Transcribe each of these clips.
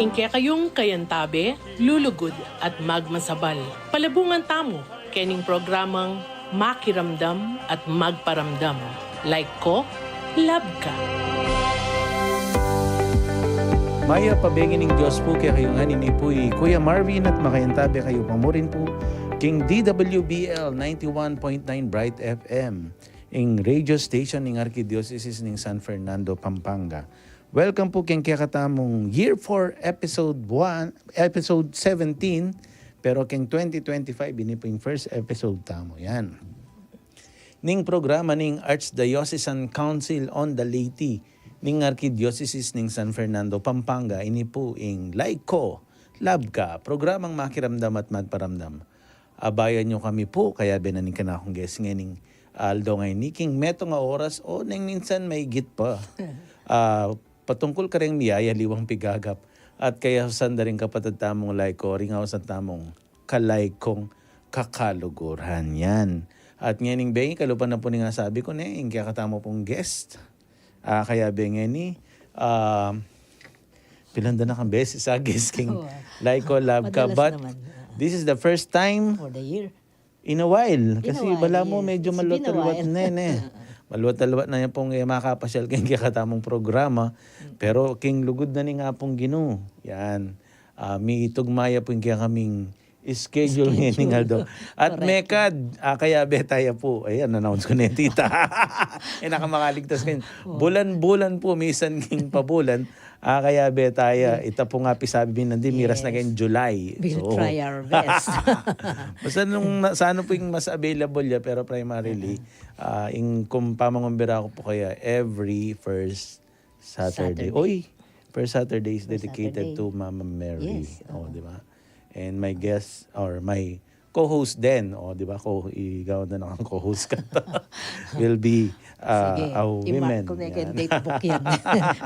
Ingke kayong kayantabe, lulugod at magmasabal. Palabungan tamo, kening programang makiramdam at magparamdam. Like ko, love ka. Maya pabengin ng Diyos po kaya kayong hanin po Kuya Marvin at makayantabe kayo pamurin po King DWBL 91.9 Bright FM ing radio station ng Archdiocese ng San Fernando, Pampanga. Welcome po keng kakatamong Year 4 Episode 17 pero keng 2025 ini po yung first episode tamo yan. Ning programa ning Archdiocesan Council on the Laity ning Archdiocese ng San Fernando, Pampanga ini po ing Like Ko, Love Ka, programang makiramdam at magparamdam. Abayan nyo kami po kaya binaning ka na akong guest ngayon Aldo ngay niking meto nga oras o nang minsan may git pa. Patungkol ka rin miyaya liwang pigagap at kaya sanda rin kapatid tamong like ko ringaw sa tamong kalay kong kakaluguran yan. At ngayon bengi kalupan na po nga sabi ko yung kaya katamo pong guest. Kaya bengi ni pilanda na kang beses sa guest king like ko love ka but this is the first time for the year. In a while. Kasi bala mo medyo It's maluwat-luwat na Maluwat-luwat na yan pong makapasyal king katamong programa. Pero king lugod na ni nga pong Ginoo. Yan. May itugmaya po yung kaming schedule ngayon Aldo. At mekad, kaya betaya po. Ayan, announce ko na yung tita. Nakamakaligtas kayo. Bulan-bulan po, misan king pabulan. Kaya betaya, ita po nga pisabi nandi, miras na kayong July. We'll try our best. Basta sa ano po yung mas available ya, pero primarily, kung pamangumbira ko po kaya, every first Saturday. First Saturday is dedicated to Mama Mary. Yes. Di ba? And my guest, or my co-host din, di ba? Ikaw na nakang co-host ka. Will be a women. I-mark ko na yung date book yan.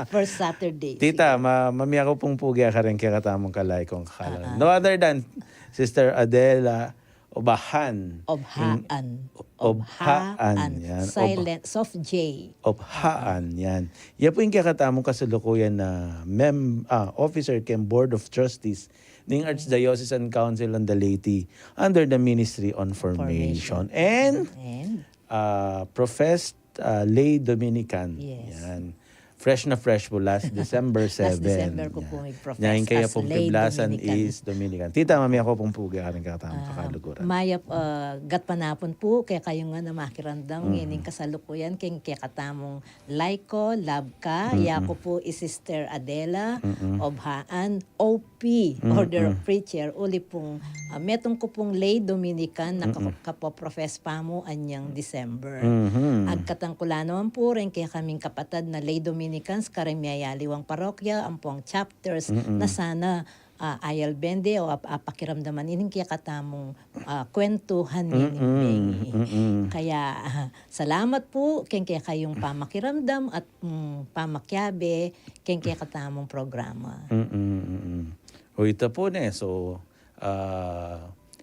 First Saturday. Tita, mamiya ko pong pugya ka rin kaya katamong kalay kong kakalan. No other than Sister Adela Obhaan. Obhaan. Yan. Silent, soft J. Obhaan. Yan. Yan po yung kaya katamong kasulukuyan na officer kem Board of Trustees ng Archdiocesan Council on the Laity under the Ministry on Formation. And professed lay Dominican. Yes. Yan. Fresh na fresh po last December 7. Last December ko po i-profess Yan kaya as pong lay Piblasan Dominican. is Dominican. Tita, mami ako pong puga ka rin katamang kakaluguran. Mayap gat panapon po kaya kayo nga na makirandang ining kasalukuyan kaya katamong like ko, love ka. Yako po is Sister Adela Obhaan, OP, Order of Preacher. Uli pong metong ko pong lay Dominican na kapoprofess pa mo anyang December. Agkatangkula naman po rin kaya kaming kapatad na lay Dominicans karemyayaliwang parokya, ampong chapters na sana ayal bende o pakiramdaman ining kaya katamong kwentuhan ining Kaya salamat po kaya kayong pamakiramdam at pamakyabe kaya katamong programa. O ito po na so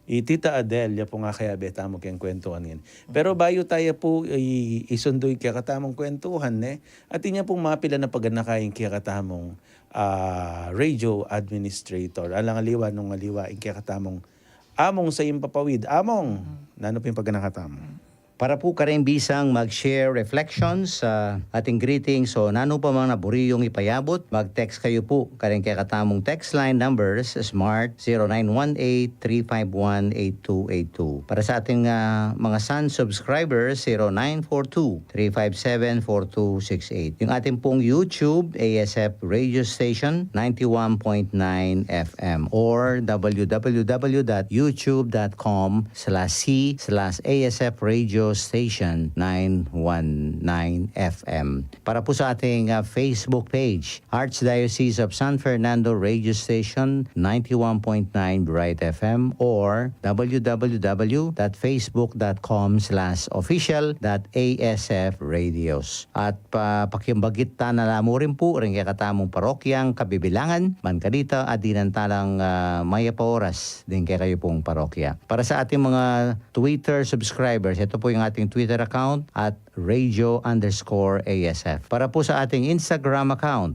Tita Adele, po nga kaya beta mo kayang kwentuhan yan. Pero bayo tayo po isundoy kaya katamong kwentuhan at inya pong mapila na paganakayin kaya katamong radio administrator. Alang aliwa nung aliwa kaya katamong among sa impapawid. Among, nano po yung paganakatamong? Para po karing bisang mag-share reflections sa ating greetings o nano pa mga naburiyong ipayabot, mag-text kayo po karing kaya katamong text line numbers Smart 0918-351-8282. Para sa ating mga Sun subscribers 0942-357-4268. Yung ating pong YouTube ASF Radio Station 91.9 FM or www.youtube.com/c/ASF Radio Station 919 FM. Para po sa ating Facebook page, Archdiocese of San Fernando Radio Station 91.9 Bright FM or www.facebook.com/official.asfradios. At pakimbagit na mo rin po rin kaya katamong parokyang kabibilangan, Mancadita, at dinantalang maya pa oras din kaya kayo pong parokya. Para sa ating mga Twitter subscribers, ito po yung ating Twitter account at @radio_ASF. Para po sa ating Instagram account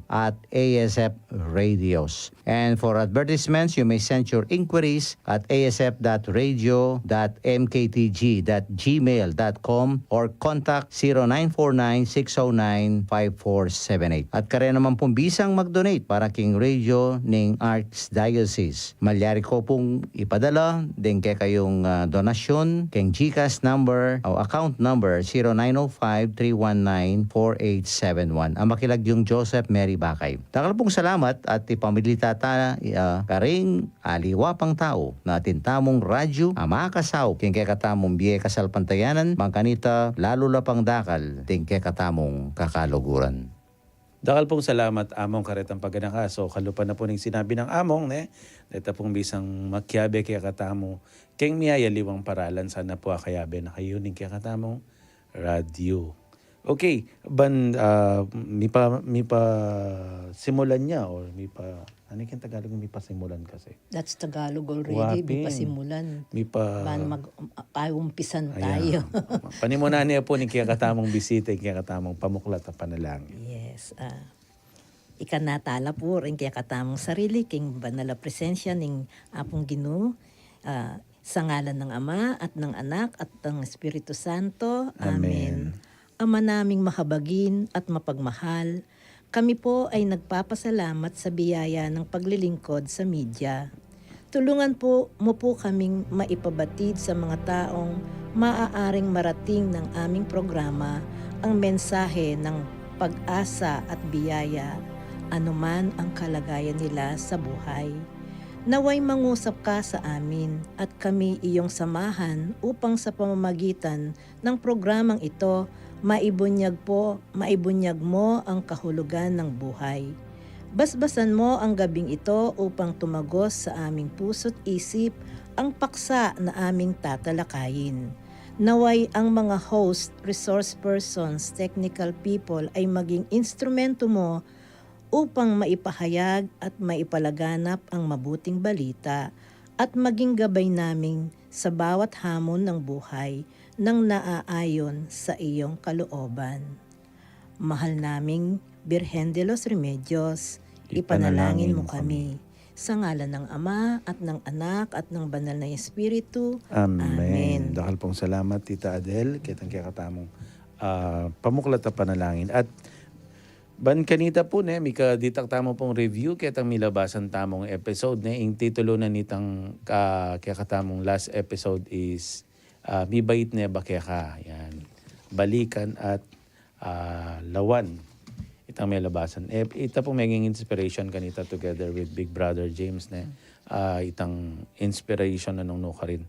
@ASF Radios. And for advertisements, you may send your inquiries at asf.radio.mktg.gmail.com or contact 0949-609-5478. At kare naman pong bisang mag-donate para king radio ning Archdiocese. Malyari ko pong ipadala din kay kayong donasyon king GCash number o account number 0905-319-4871. Ang makilag yung Joseph Mary Bakay. Takal pong salamat at ipamilita ta karing aliwapang tao na tintamong radyo amakasaw king kay katamong biye kasalpantayanan mangkanita lalo lapang dakal ting kay katamong kakaluguran. Dakal pong salamat among karetang pagganaka. So kalupan na po ning sinabi ng among dito pong bisang makyabe kaya katamo keng miyaya liwang paralan sana po akayabe na kayo ning kaya katamong radyo. Okay, mi pa simulan niya or mi pa ano yung Tagalog mi pa simulan kasi. That's Tagalog already. Waping. Di pa simulan. Mi pa Mag-umpisan tayo. Panimuna niya po ni kaya katamong bisita, kaya katamong pamuklat at panalangin. Yes. Ikanatala po rin kaya katamong sarili, king banala presensya ning apong Ginoo, sa ngalan ng Ama at ng Anak at ng Espiritu Santo. Amen. Ama naming mahabagin at mapagmahal, kami po ay nagpapasalamat sa biyaya ng paglilingkod sa media. Tulungan po mo po kaming maipabatid sa mga taong maaaring marating ng aming programa ang mensahe ng pag-asa at biyaya, anuman ang kalagayan nila sa buhay. Naway mangusap ka sa amin at kami iyong samahan upang sa pamamagitan ng programang ito maibunyag mo ang kahulugan ng buhay. Basbasan mo ang gabing ito upang tumagos sa aming puso't isip ang paksa na aming tatalakayin. Naway ang mga host, resource persons, technical people ay maging instrumento mo upang maipahayag at maipalaganap ang mabuting balita at maging gabay namin sa bawat hamon ng buhay nang naaayon sa iyong kalooban. Mahal naming Birhen de los Remedios, ipanalangin mo kami. Sa ngalan ng Ama at ng Anak at ng Banal na Espiritu. Amen. Dakal pong salamat, Tita Adele, kitang kaya katamong pamuklat at panalangin. At ban kanita po mi kaditak tamo pong review kitang milabasan tamong episode ing titulo na nitang kaya katamong last episode is Mi Bait Neba Kaya Ka. Yan. Balikan at lawan. Itang may labasan. Ita po maging inspiration kanita together with Big Brother James. Itang inspiration na nung ka rin.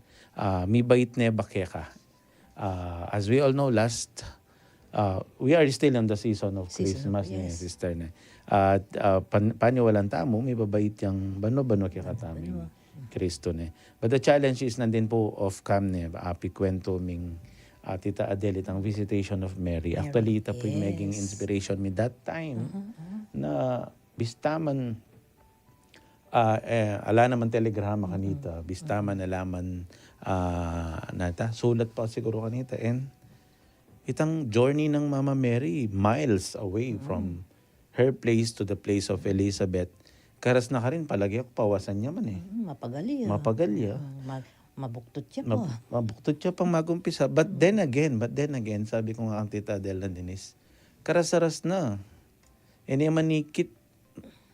Mi Bait Neba Kaya Ka. As we all know, we are still in the season of Christmas, yes. Sister. At panyo walang tamo, may babait yung bano-bano kaya kataming Kristo. But the challenge is nandin po of cam pikwento ming Tita Adele itang Visitation of Mary. Actually, ita po yung maging inspiration me that time na bistaman ala naman telegrama kanita, bistaman nalaman nata, sulat pa siguro kanita and itang journey ng Mama Mary miles away from her place to the place of Elizabeth. Karas na ka rin, palagi ako pawasan niya man Mapagali. Mapagalya. Mabuktot siya po. Mabuktot siya pang magumpisa. But then again, sabi ko nga ang Tita Adele Dennis, karasaras na. Ini manikit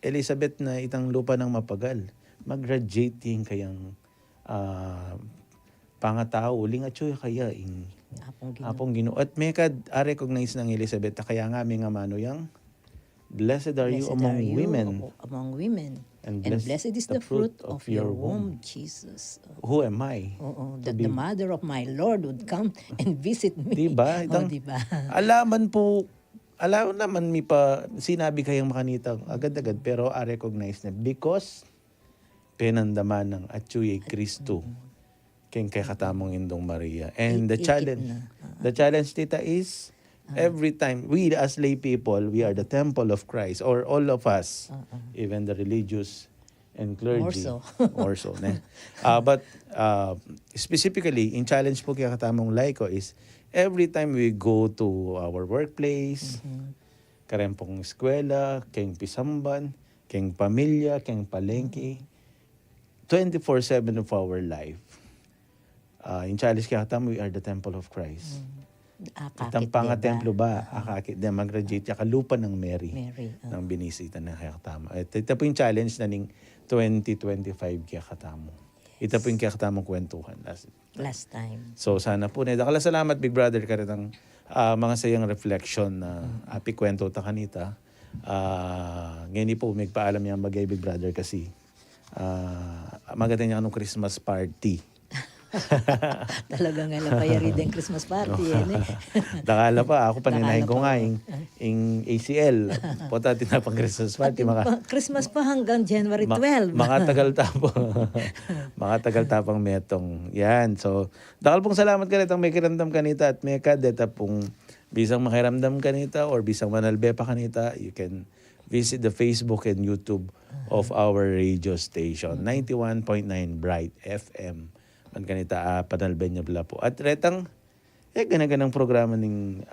Elizabeth na itang lupa ng mapagal. Mag-graduate yung kayang pangatao. Uling at siya kaya Apong Ginoo. At may recognize ng Elizabeth na kaya nga may nga mano yang blessed are you among women. And blessed is the fruit of your womb, Jesus. Who am I? That the mother of my Lord would come and visit me. Diba? Diba? Alam naman mi pa sinabi kayang makanita agad-agad pero recognize na because penandaman ng Atsuye Kristo kay katamong Indong Maria. And the challenge tita is every time we as lay people, we are the temple of Christ, or all of us, even the religious and clergy. More so. Ne? But specifically, in challenge po kaya katamong laiko is every time we go to our workplace, karem pong eskwela, keng pisamban, keng pamilya, keng palengke, 24/7 of our life. In challenge kaya katamo, we are the temple of Christ. Itang pangatemplo ba? Akakit na mag-graduate ya kalupa ng Mary. Ng binisita ng kaya katamo. Ito po yung challenge na ning 2025 kaya katamo. Ito po yung kaya katamong kwentuhan. Last time. So sana po. Dakala salamat Big Brother ka rin ng mga sayang reflection na api kwento ta kanita. Ngayon po magpaalam yung bagay Big Brother kasi magating niya anong Christmas party. Talagang nga payari din Christmas party. Dakala pa, ako paninahin ko nga yung ACL. Pota tinapang Christmas party. Christmas pa hanggang January 12. Mga tagal tapang metong. Yan. So, dakal pong salamat ka may kiramdam kanita at may kadeta pong bisang makiramdam kanita or bisang manalbe pa kanita, you can visit the Facebook and YouTube of our radio station. 91.9 Bright FM. Man kanita panalben niya pala po. At retang ganaganang programa ng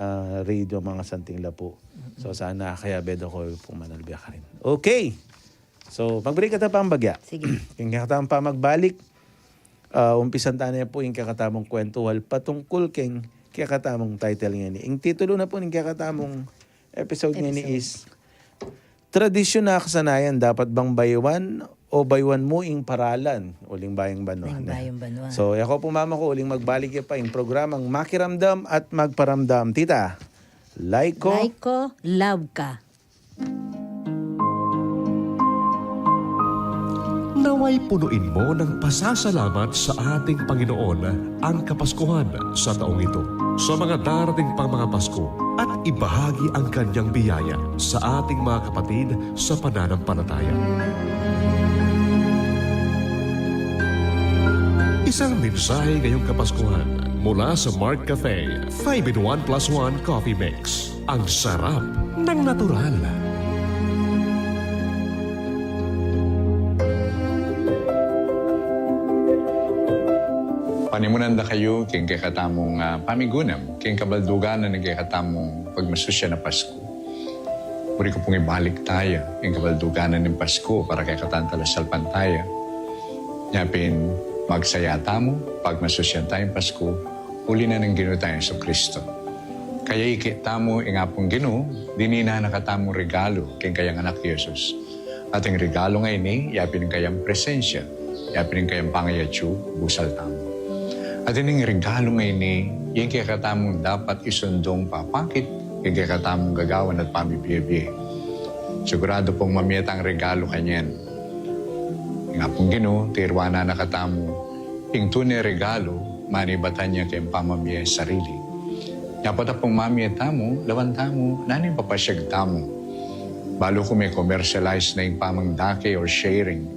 radio mga santing lapo. So sana kaya bedo ko pong manalbe ka rin. Okay. So magbalik ka pang bagya. Sige. Yung kakatang pa magbalik. Umpisan tayo po yung kakatamong kwentuhal patungkol keng kakatamong title nga ni. Yung titulo na po ng kakatamong episode nga ni is Tradisyon na kasanayan dapat bang baywan o baywan mo ing paralan uling bayang banwa. So ako po mama ko uling magbalik pa yung programang Makiramdam at Magparamdam. Tita, Laiko, love ka. Naway punuin mo ng pasasalamat sa ating Panginoon ang Kapaskuhan sa taong ito. Sa mga darating pang mga Pasko at ibahagi ang kanyang biyaya sa ating mga kapatid sa pananampalataya. Isang mensahe ngayong Kapaskuhan mula sa Mark Cafe 5-in-1+1 Coffee Mix. Ang sarap ng natural. Panimunan da kayo king kakatamong pamigunam, king kabaldugan na nagkakatamong pagmasusya na Pasko. Uri ko pong ibalik tayo, king kabaldugan na ng Pasko para kay katantalasal pantaya. Yapin, magsaya tamo, pagmasusya tayong Pasko, uli na ng Ginoo tayong sa Kristo. Kaya ikita mo ingapong Ginoo, dinina nakatamong regalo king kayang anak Yesus. Ating regalo ngayon ni, yapin kayang presensya, yapin kayang pangayatsu, busal tamo. At ining regalo ngayon ni, yung kakatamong dapat isundong papakit, yung kakatamong gagawan at pamibiyebye. Sigurado pong mamiyat ang regalo kanyan. Nga pong Ginoo, tirwana nakatamo, yung tunay regalo, manibatan niya kayong pamamiya sarili. Yapat pong mamiyat tamo, lawan tamo, nanin papasyag tamo. Balo kung may commercialize na yung pamangdake or sharing,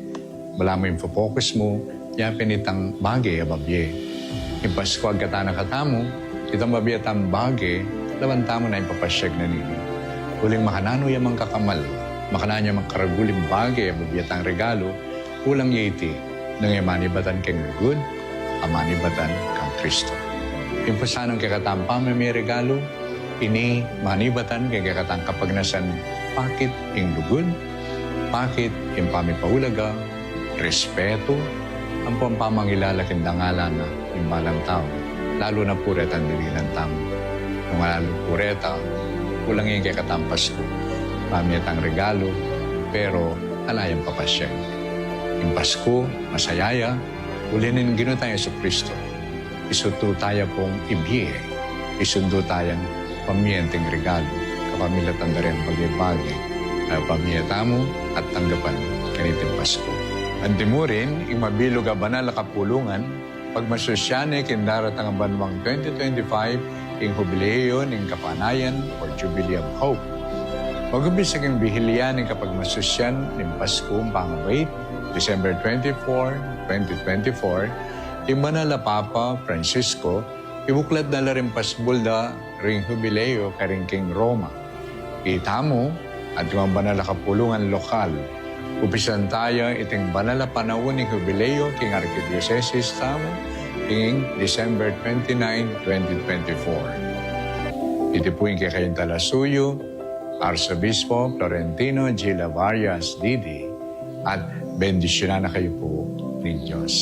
wala mo yung focus mo, yapin itang bagay ababye. Yung Pasko agkatana katamo, itang babiyatang bagay, lawan tamo na yung papasyag na nini. Uling makanano yung kakamal, makananya magkaraguling bagay ang babiyatang regalo, ulang yiti, nang imanibatan kang lugod, amanibatan kang Kristo. Yung pasanong kakatampa may regalo, ini manibatan kay kakatang kapagnasan, pakit yung lugod, pakit yung pamipaulaga, respeto, ang pampamangilalaking dangalan na yung malang tao, lalo na puret ang dililang tamo. Kung lalo pureta, kulang yung kakatampas ko. Pamiyat ang regalo, pero alayang papasyag. Yung Pasko, masayaya, ulinin Ginoo tayo sa Kristo. Isuto tayo pong ibiye, isundo tayong pamiyenteng regalo, kapamilatan na rin bagay-bagay, ay pamiyatamo at tanggapan kaniting Pasko. Andi mo rin, imabilog a banal kapulungan, pagmasosyane kindaratang ang banwang 2025, ing jubileo ning kapanayan or Jubilee of Hope. Magubisag ang bihilian ng kapagmasosyan ng Paskong Pangabait, December 24, 2024, ing banal na Papa Francisco, ibuklad na rin pasbulda ring jubileo karing King Roma. Itamo at yung banal na kapulungan lokal, Upisan tayo iting banal na panahon ng jubileo king Archdiocese tamo ing December 29, 2024. Iti po yung kayong talasuyo, Arsobispo Florentino G. Lavarias Didi, at bendisyonan na kayo po ng Diyos.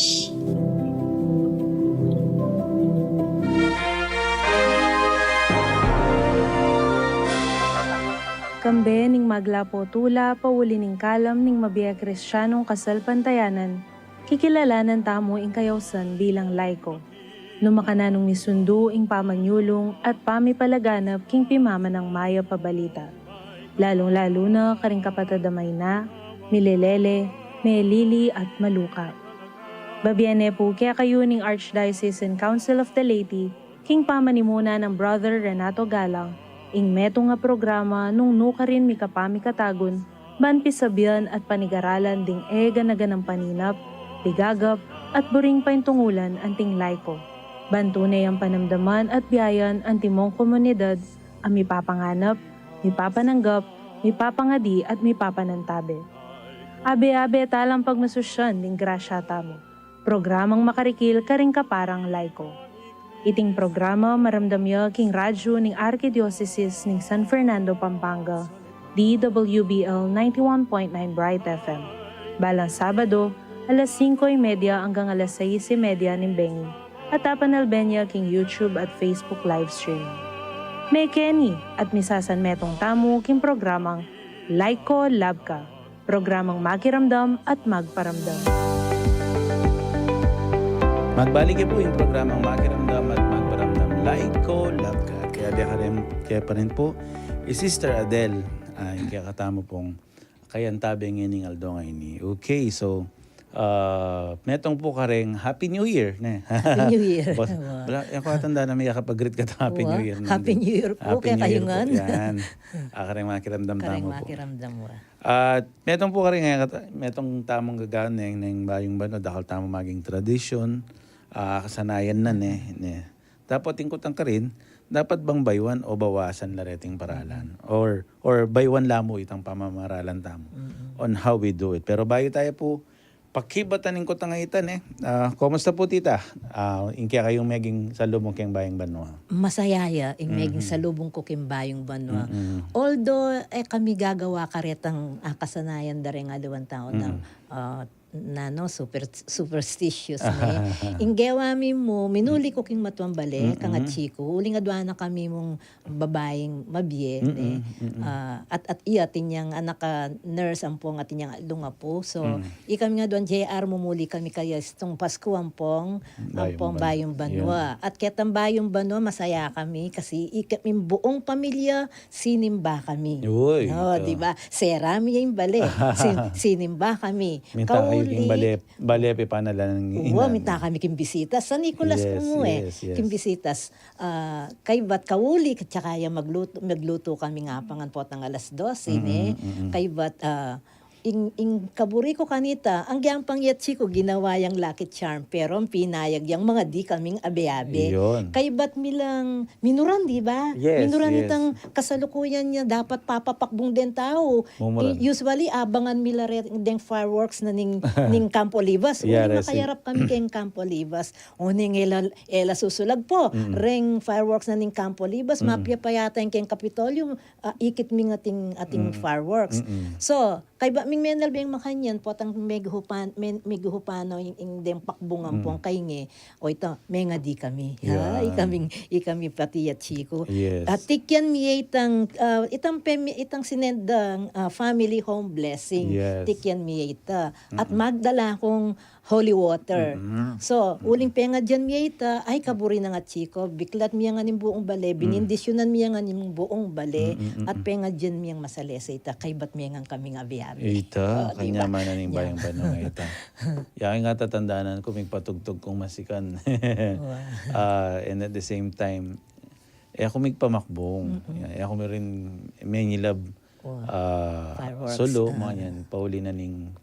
Kambe ning maglapo tula, pauli ning kalam ning mabiya kristyanong kasal pantayanan, kikilalanan tamo ing kayawsan bilang laiko. Numakananong misundo ing pamanyulong at pamipalaganap king pimama ng maya pabalita. Lalong-lalo na karing kapatadamay na, milelele, melili at maluka. Babiyane po kaya kayo ning Archdiocesan Council of the Laity, king pamanimuna ng Brother Renato Galang, ing meto nga programa nung nukarin mi kapami katagon, ban pisabian at panigaralan ding ganagan ng paninap, ligagap at buring paintungulan anting laiko. Bantunay ang panamdaman at biyayan ang timong komunidad ang mipapanganap, mipapananggap, mipapangadi at mipapanantabe. Abe-abe talang pagmasusyan ding grasya tamo. Programang makarikil karing kaparang laiko. Iting programa maramdamya king radyo ning Archdiocese ning San Fernando, Pampanga, DWBL 91.9 Bright FM. Balang Sabado, alas 5:30 hanggang alas 6:30 ning Bengi, at tapanalbenya king YouTube at Facebook live stream. May Kenny at misasan metong tamo king programang Laiko Labka, programang makiramdam at magparamdam. Magbalik po yung programang Makiramdam at Magparamdam. Laiko, love ka. Kaya pa rin po, Sister Adele, yung kaya katamo pong kayantabe ng Aldo ngayon ni. Okay, so, metong po ka rin, Happy New Year. Happy New Year. Wala, ako katanda na may kapag-greet ka Happy New Year. Happy New Year po, Happy kaya New Year kayo nga. po. Yan. Kareng makiramdam Karing tamo po. makiramdam mo. At metong po ka rin, metong tamang gagawin ng bayong bano, dahil tamo maging tradisyon, kasanayan na dapat tingkutan ka rin, dapat bang baywan o bawasan lareting paralan? Or baywan lamo itang pamamaralan tamo on how we do it. Pero bayo tayo po, pakibatan ng kutangayitan kumusta po tita? Inkya kayong meging salubong kayong bayang banwa. Masayaya, meging salubong ko kimbayong banwa. Although, kami gagawa karetang kasanayan da rin aliwan taon ng superstitious na inggewa mi mo minuli ko king matuambale kang chiko uli nga duana kami mong babaeng mabye at iya tinyang anak nurse ampong at tinyang lunga po so ikam nga duan JR mumuli kami kaya itong Pasko ampong bayong banwa at ketang bayong banwa masaya kami kasi ikaming buong pamilya sinimba kami. Uy, di ba? Serami yung bale. Sinimba kami. Minta kayo king bale panala ng uwa, minta kami kimbisitas. Sa Nicolas yes. Kimbisitas. Kay bat kawuli, tsaka magluto kami nga pangan po ang alas 12. Kay bat, ing kaburi ko kanita, ang giyang pangyatsi ko ginawa yung lucky charm, pero ang pinayag yung mga di kaming abe-abe. Kay ba't milang minuran, di ba? Yes, minuran itang kasalukuyan niya, dapat papapakbong din tao. Usually, abangan mila rin deng fireworks na ning Campo Olivas. Makayarap kami kayong Campo Olivas. Ning ela susulag po. Ring fireworks na ning Campo Olivas, mapya pa yata yung kayong Kapitolyo, ikit ming ating fireworks. So, kay ba ming menal bang makanyan po tang meguhupano yung dem pakbungan po kay nge o ito menga di kami ikami pati at chiko at tikyan mi itang sinendang family home blessing tikyan mi ita at magdala kong holy water. So, uling penga dyan miya ita, ay kaburi na nga chiko, biklat miya nga ning buong bale, binindisyonan miya nga ning buong bale, at penga dyan miyang masalesa ita, kay bat miya nga kami nga biyabi. Ita, kanya man na ning bayang banong ita. Yakin nga tatandaanan ko, may patugtog kong masikan. And at the same time, ako may pamakbong. Ako may rin, may nilab, solo, mga yan, pauli na ning,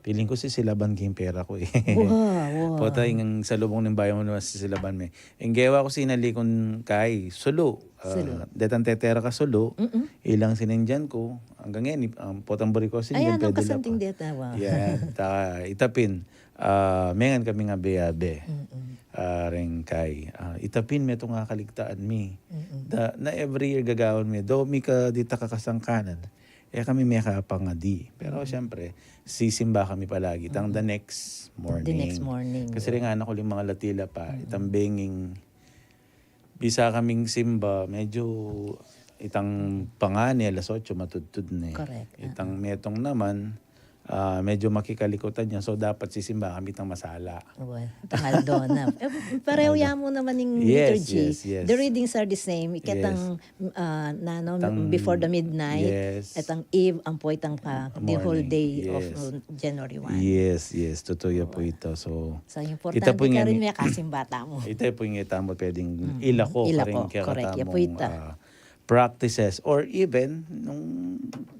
Piling ko si Silaban kayong pera ko eh. Wow. Pota yung sa lubong ng bayan mo naman si Silaban me. Inggewa ko sinalikon kay Sulu. Detan tetera ka Sulu. Ilang sinindyan ko. Hanggang ngayon, potang buri ko sinindyan. Ayan, ang kasanting deta. Wow. Yan. Itapin. Mengan kami nga beyabe. Ring kay. Itapin me itong nga kaligtaan mi. Na every year gagawin mi. Do mi ka dita kakasangkanan. Kami may kapangadi. Pero siyempre, sisimba kami palagi. Tang the next morning. The next morning. Kasi rin nga ako yung mga latila pa. Itang benging bisa kaming simba. Medyo itang pangani, alas 8, matudtud na eh. Correct. Itang metong naman, medyo makikalikutan niya. So, dapat sisimba kami itang masala. Well, tangal doon na. Pareho mo naman yung liturgy. Yes. The readings are the same. Ikatang before the midnight. Yes. Atang eve, ang po itang the whole Morning. day of Yes. January 1. Yes. Totoo yan po ito. So, importante ita po ka nga rin ni- may kasimbata mo. ito po yung itamo pwedeng ilako pa rin kaya correct. Yan po katamong ita. practices. Or even,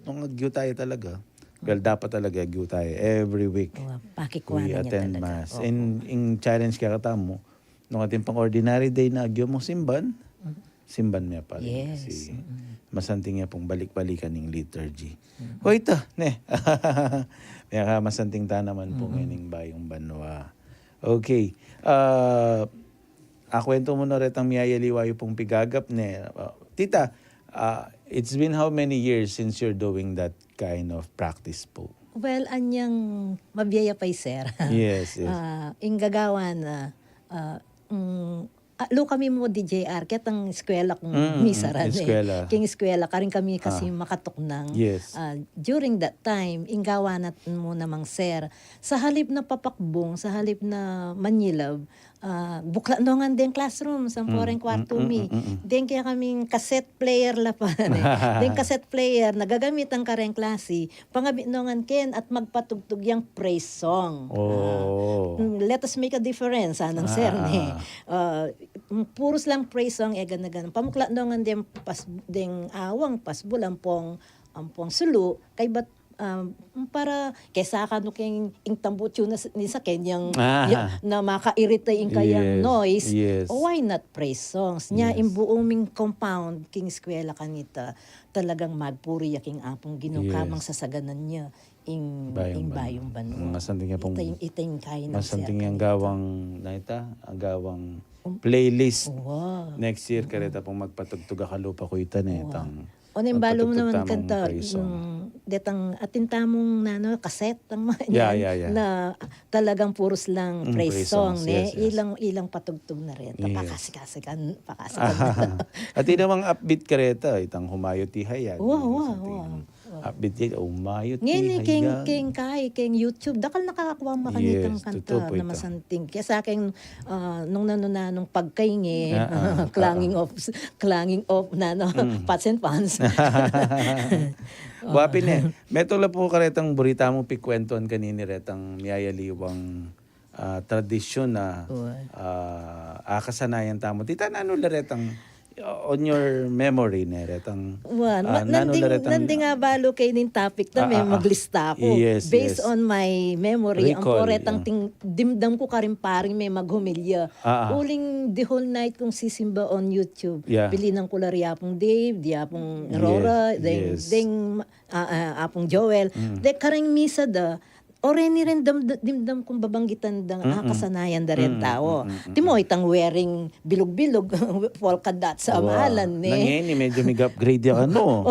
nung agyo tayo talaga, well, dapat talaga agyo tayo every week. Pakikuha We na niya attend talaga. mass. Oo. In challenge kaya katamo, nung ating pang ordinary day na agyo mo simban, simban niya pa rin. Yes. Kasi masanting niya pong balik-balikan ng liturgy. O ito, ne. May masanting ta naman po ngayon bayong banwa. Okay. Kwento mo na rin ang miyaya liwayo pong pigagap ne. Tita, it's been how many years since you're doing that kind of practice po? Well, anyang mabiyaya pa sir. Yes. Inggagawan lo kami mo DJR ket ang eskwela kung misaran eskwela. King eskwela karing kami kasi makatuknang. Yes. During that time inggawanat mo namang sir sa halip na papakbong, sa halip na manyilab, bukla nongan din classroom sa poreng kwarto mi. Den kaya kaming cassette player la pa. Den cassette player nagagamit ang kareng klase pangabi nongan ken at magpatugtog yang praise song. Oh. Let us make a difference anang sir ni. Puros lang praise song egan na ganun. Pamukla nongan din pas ding awang pasbul ampong sulu kay bat para kesa ka no keng ing tambutyo na ni sa kenyang na makairita ing kayang noise. Yes. Why not praise songs? Nya Yes. imbuong ming compound king eskwela kanita talagang magpuri yaking apong ginukamang Yes. sasaganan niya ing Bayong bayong banwa. Masanting niya pong Itayong kain ng masanting yang gawang naita, ang gawang playlist. Wow. Next year kareta pong magpatugtog ka lupa ko ita ne tang. O nimbalo mo magpatugtog naman tamang kanta praise song. detang atintamong kaset ang mga Yeah. na talagang puros lang praise praise song songs. ne Yes. ilang patugtog na rin Yes. pakasikan At inamang upbeat kareta itang humayot ihayag. Wow. Upbeat yun, humayot ngayon ihayag. keng YouTube dakal nakakakuha makanitang Yes, kanta totoo po na ito. masanting kaya sa akin nung nung pagkaingi clanging of pots and pans. Wapin eh. Meto la po karetang burita mo pikwentuan kanini retang miyayaliwang tradisyon na kasanayan tamo. Tita nano la retang on your memory ne retang Nanding nga balo kay ning topic na may maglista ako. Yes, Based yes. on my memory, ang Recall, poretang dimdam ko karin paring may maghumilya. Ah. Uling the whole night kong sisimba on YouTube. Yeah. Pili ng kularya apong Dave, di apong Aurora, Yes. ding apong Joel. De karing misa da, ni rin dimdam kung babanggitan da kasanayan da rin tao. Timo itang wearing bilog-bilog polka dots sa amalan ni. Nangeni medyo mig-upgrade yan ano.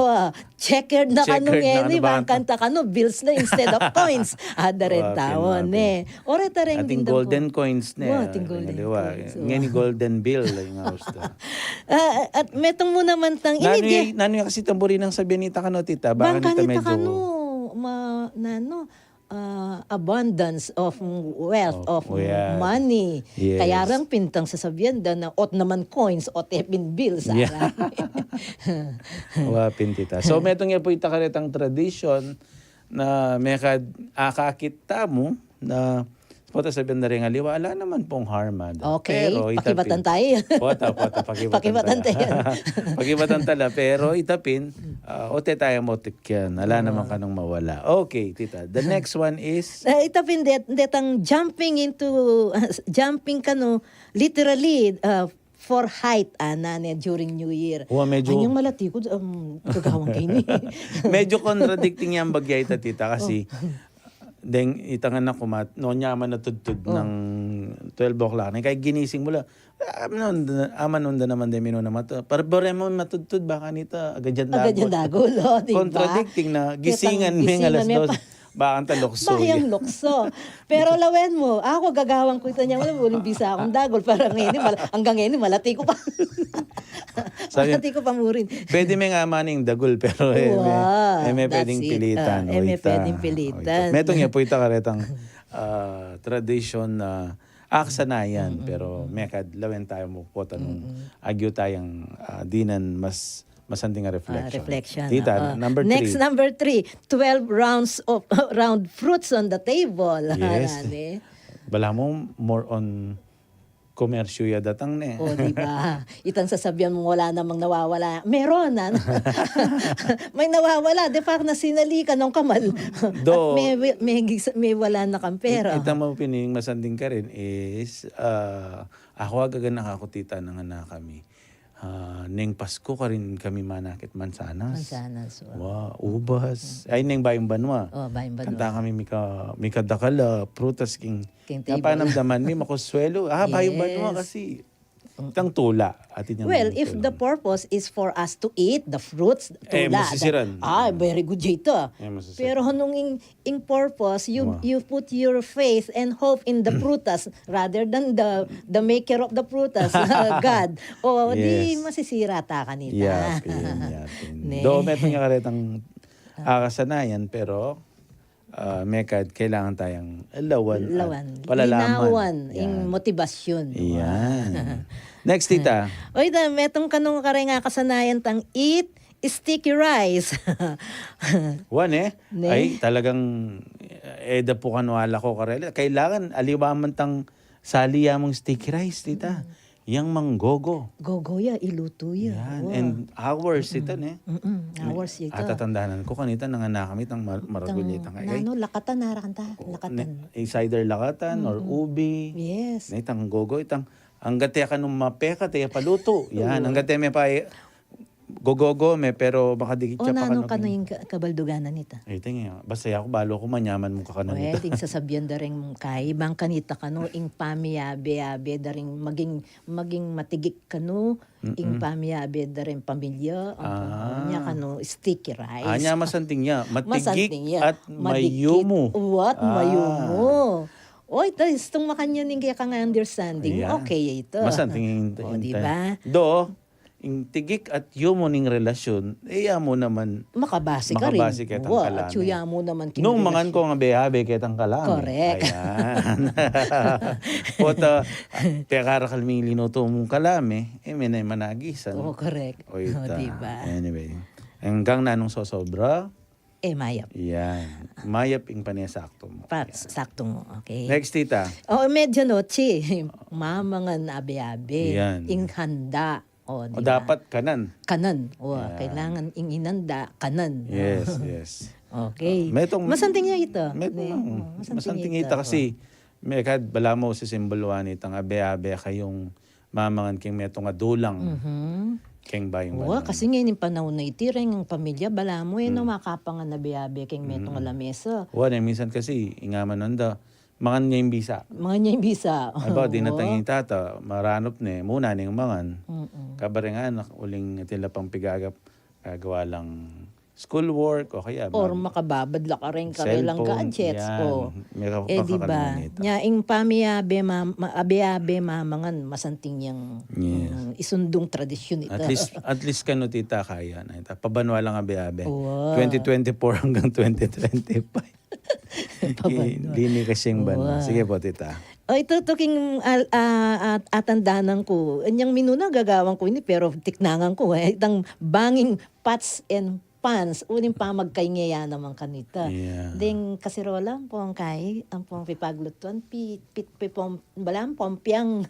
Checkered na Checkered kanong na ni ano ba? bang kanta kano bills na instead of coins. Ada rin tao ne. Ore ta rin Ating dimdam ko. golden coins ne. Ating golden coins. Ngeni golden bill yung gusto. At metong mo naman tang ini Nano yung kasi tamburi ng sabihan nita kano tita. Baka bangka nita nita medyo kano abundance of wealth, of yeah. money. Yes. Kaya rang pintang sasabihan da na ot naman coins, ot epin bills. Yeah. Wapin tita. So metong yan po itakaretang tradition na may akakita mo na Pota sabihan na rin aliwa, ala naman pong harm. Okay, Pero pakibatan tayo. Pota, Pakibatan tayo. Pakibatan tala, pero itapin, ote tayo motik yan. Ala naman kanong mawala. Okay, tita. The next one is, Itapin detang jumping kano literally for height anane during New Year. medyo, Anyang malati ko gagawang kini. medyo contradicting yan bagya ita, tita, kasi, deng itangan ako no nyaman na tudtud ng 12 o'clock na kay ginising mula aman naman de mino na mata para mo matudtud baka nita agad Agad yung dagol, diba? contradicting na gisingan may alas 2 baka ang talokso Bayang lukso. Pero lawen mo, ako gagawang ko ito niya, walang bisa akong dagol. Parang ngayon, hanggang ngayon, malati ko pa. Malati ko pa murin. pwede may nga maning dagol pero may that's pwedeng it. pilitan May pwedeng pilitan. metong ya po ita karetang tradition na aksanayan pero may kadlawen tayo mo po tanong agyo tayong dinan mas masanting nga reflection. Reflection. Tita, number 3. Next, number 3, 12 rounds of round fruits on the table. Yes. Arane. Bala mo more on komersyo ya datang ne. O, di ba? Itang sasabihan mo wala namang nawawala. Meron, ano? May nawawala. De facto na sinali ka ng kamal. Do. At may wala na kang pera. Ita mo pining masanding ka rin is ako agagan nakakutita ng anak kami. Neng Pasko ka rin kami manakit mansanas. Mansanas. Wow, ubas. Ay, neng bayang banwa. Bayang banwa. Kanta kami mika dakala, prutas king table. napanamdaman mi makuswelo. Bayang banwa kasi itang tula. Atin yung Well, if the purpose is for us to eat the fruits, tula. masisiran. Very good ito. Masisiran. Pero hanung in purpose, you put your faith and hope in the prutas rather than the maker of the prutas, God. O, di masisira ta kanita. Yapin. Ne. Do, meron nga karetang kasanayan, pero mekad, kailangan tayong lawan. Palalaman. Linawan, yung motibasyon. Yan. Next, tita. Oy, metong kanong kare nga kasanayan tang eat sticky rice. One Ne? ay talagang eda po kanwala ko karela. Kailangan aliwaman tang saliya mong sticky rice, tita. Yang manggogo. Gogoya, iluto ya. Yan. Wow. And hours, tita, ne? Hours ito. Atatandanan ko kanita nang nakamit ang maragulitang ay. Nano, lakatan narakanta. Lakatan. Either lakatan or ubi. Yes. Na itang gogo, itang ang gate ka nung mapeka, tayo paluto. Yan, ang gate may pa gogogo me pero baka dikit O siya pa nano ka na yung kabalduganan nita. Ay, tingin. Basta ako, balo ko manyaman mo ka kanan Well, nito. ting sasabihan da rin kay ibang kanita kano ing pamiyabe da ring maging matigik kano ing pamiyabe da rin pamilya niya kano sticky rice. Anya masanting niya. Matigik Masanting niya. at mayumo. What? Mayumo. Oy, tas itong makanya ning kaya ka nga understanding. Ayan. Okay ito. Masanting O, diba? Do, ing tigik at yumo ning relasyon, iya mo naman Makabase ka rin. makabase kitang Wa, kalami. at suya mo naman Nung mangan ko nga behabe kitang kalami. Correct. Ayan. Pota, pekara kalming linuto mong kalami, may na managisan. Oo, correct. O ita. Diba? Anyway, hanggang nanong sosobra, Mayap. yan. Mayap ing panesakto mo. Sakto mo, okay? Next, tita. Medyo noche. Mamangan abe-abe. Yan. Ing handa. O Diba? dapat kanan. Kanan. Kailangan ing inanda. Kanan. Yes. Okay. Metong- Masanting niya ito. Masanting ita kasi may kad bala mo si simbolwan itang abe-abe kayong mamangan king metong adulang. King bayong Kasi ngayon yung panahon na itireng ang pamilya, bala mo no makapangan na biyabe keng metong alamesa. minsan kasi ingaman nanda mangan niya yung bisa. Mga niya yung bisa. Ay ba, di natangin tata, maranop ne, muna ning mangan. Kabare nga anak, uling tila pang pigagap, gagawa lang schoolwork o kaya Or makababad la ka rin karilang cellphone, gadgets. yan. May Diba? Nya ing pamiyabe, abe-abe mamangan, masanting yung isundong tradisyon ito. At least kano tita kaya na ita. Pabanwa lang abe-abe. Wow. 2024 hanggang 2025. Lini kasing banwa. Sige po tita. O ito tuking atandanan ko. Anyang minuna gagawang ko ini pero tiknangan ko. Itang banging pots and pans, uling pamagkaingaya naman kanita. Yeah. Ding kasirola, pong kay, ang pong pipaglutuan, balang pompiang,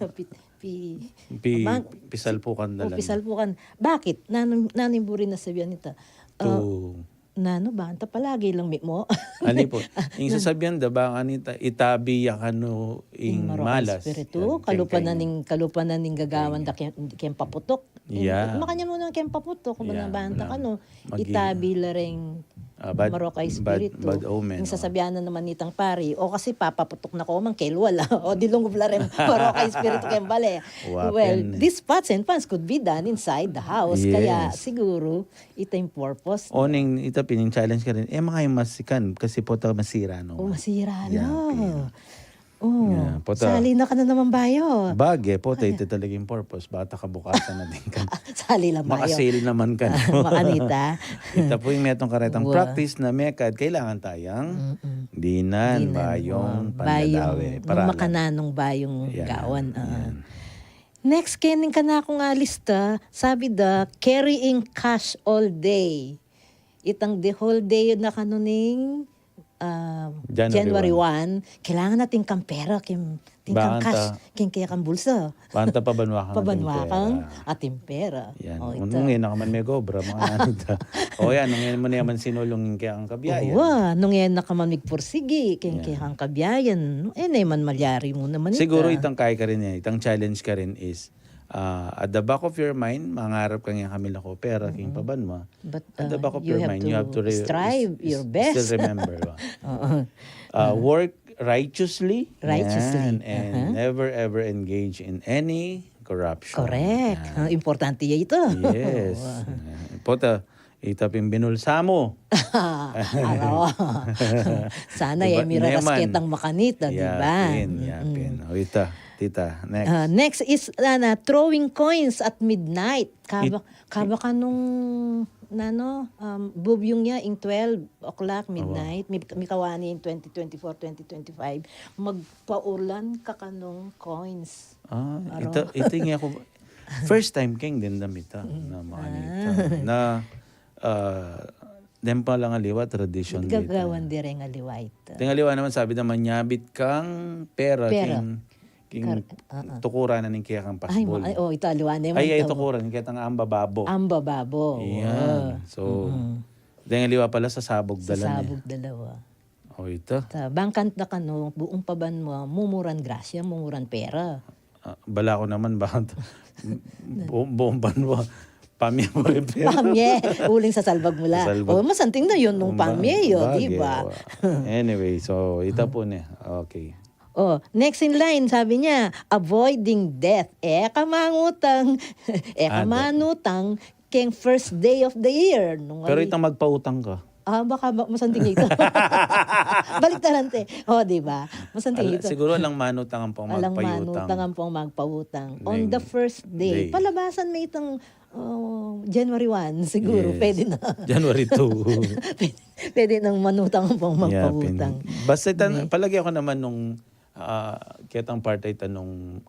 Pisalpukan na lang. pisalpukan. Bakit? Nanimburin na sabihan nita. To, Nano ba? Anta palagi lang mo. ani po, yung sasabihan da ba, anita, itabi yakano ing malas. Espiritu, kalupanan ning gagawan da kem paputok. Yeah. Makanya mo na kem paputok, kung Yeah, banta ka no. Magi- Itabi la ring Marokay Espiritu. Bad omen. Yung sasabihan na naman nitang pari, o kasi papaputok na ko man kay wala. O dilunggob la rin Marokay Espiritu kem bale. Wapen. Well, these pots and pans could be done inside the house. Kaya Yes. siguro, ito yung purpose. Oning ita pining-challenge ka rin, makayang masikan kasi po ta masira no. Oh, masira Yeah, na. Oh, Yeah, puta. sali na ka na naman bayo. Bagay po, ito talaga yung purpose. Bata kabukasan na din ka. Sali lang bayo. Makasale naman ka. No? Makanita. Ito po yung metong karetang Wow. practice na mekad. Kailangan tayang dinan, bayong, pandadawe. Nung makananong bayong Yan, gawan. yan. Next, kening ka na akong alista, sabi da, carrying cash all day. Itang the whole day na kanuning January 1, kailangan natin kang pera, kang Banta. cash, kaya kang bulsa. Banta pabanwakang Pabanwakang ating pera. Yan. O, ito. Nung nga naman may gobra, mga anita. O yan, nung nga mo na yaman sinulong kaya ang kabiyayan. Oo, nung yan nakamamig pursigi, kaya kang kabiyayan. naman malyari mo naman Siguro itang kaya ka rin yan, itang challenge ka rin is, at the back of your mind, mangarap kang yung kamila ko, pera king pabanwa. But At the back of you your have mind, to you have to strive your best. Still remember. Ba? Oo. Work righteously. Righteously. Yan, and never ever engage in any corruption. Correct. Importante yan ito. Yes. Pota, itapin binulsa mo. Araw. Sana Diba? yung mirasketang Neman. makanita, di ba? Yapin. O tita, next. Next is throwing coins at midnight. Kaba ka nung bubyong niya in 12 o'clock midnight. May kawani in 2024, 2025. Magpaulan ka kanong coins. Ito nga ako. First time king din damit na makanita. Na dem pa lang aliwa tradition dito. Gagawan di rin aliwait. Tingaliwa naman sabi naman nyabit kang pera. King tukura na ning kaya kang pasbol. Ito aliwan naman. Ay, tukuran. Kaya tang ambababo. Ambababo. Yan. So, tingaliwa pala sa sabog Sa dala sabog dalawa. O ito. Bangkant na kano, buong paban mo, mumuran grasya, mumuran pera. Bala ko naman bakit buong banwa. Pamye mo rin pera. Pamye, uling sa salbag mula. Sa salbag. Masanting na yun nung pamye yun, di ba? Anyway, so ito po niya. Okay. Next in line, sabi niya, avoiding death. Kamangutang, kamanutang, keng first day of the year. Pero itang magpautang ka. Baka masanting ito. Baliktaran te. Di ba? Masanting ito. Siguro lang manutang ang pang Alang magpayutang. manutang ang pong magpautang. On the first day. Palabasan may itang January 1 siguro. Yes. Pwede na. January 2. pwede nang manutang ang pong magpautang. Basta palagi ako naman nung kitang part ay tanong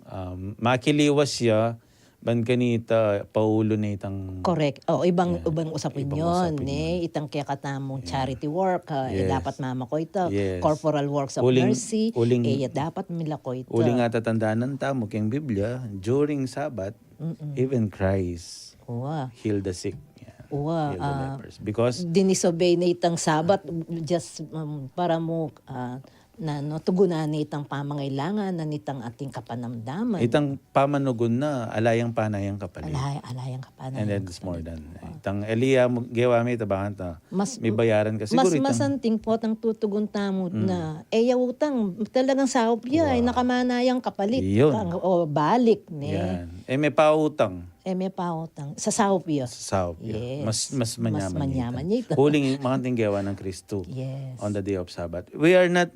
makiliwas siya ban kanita paulo na itang Correct. Ibang usapin Ibang yun. usapin Itang kaya katamong charity work. Yes. Dapat mama ko ito. Yes. Corporal works of mercy. Dapat mila ko ito. Uli nga tatandaan ng tamo keng Biblia during Sabbath even Christ heal the sick. Heal the lepers. Because dinisobey na itang sabat just para mo tugunan na itang pamangailangan na nitang ating kapanamdaman. itang pamanugon na alayang panayang kapalit. Alayang kapanamdaman. And then it's more than. Itang Elia, gawa may tabangan ta. May bayaran ka. Mas Siguro masanting po ang tutugon tamo na utang talagang sahop niya ay nakamanayang kapalit. Yun. Balik. Yan. May pautang. May pautang. Sa sahop yun. Sa South. Yes. Mas manyaman, manyaman ito. Huling mga tinggawa ng Kristo Yes. on the day of Sabbath. We are not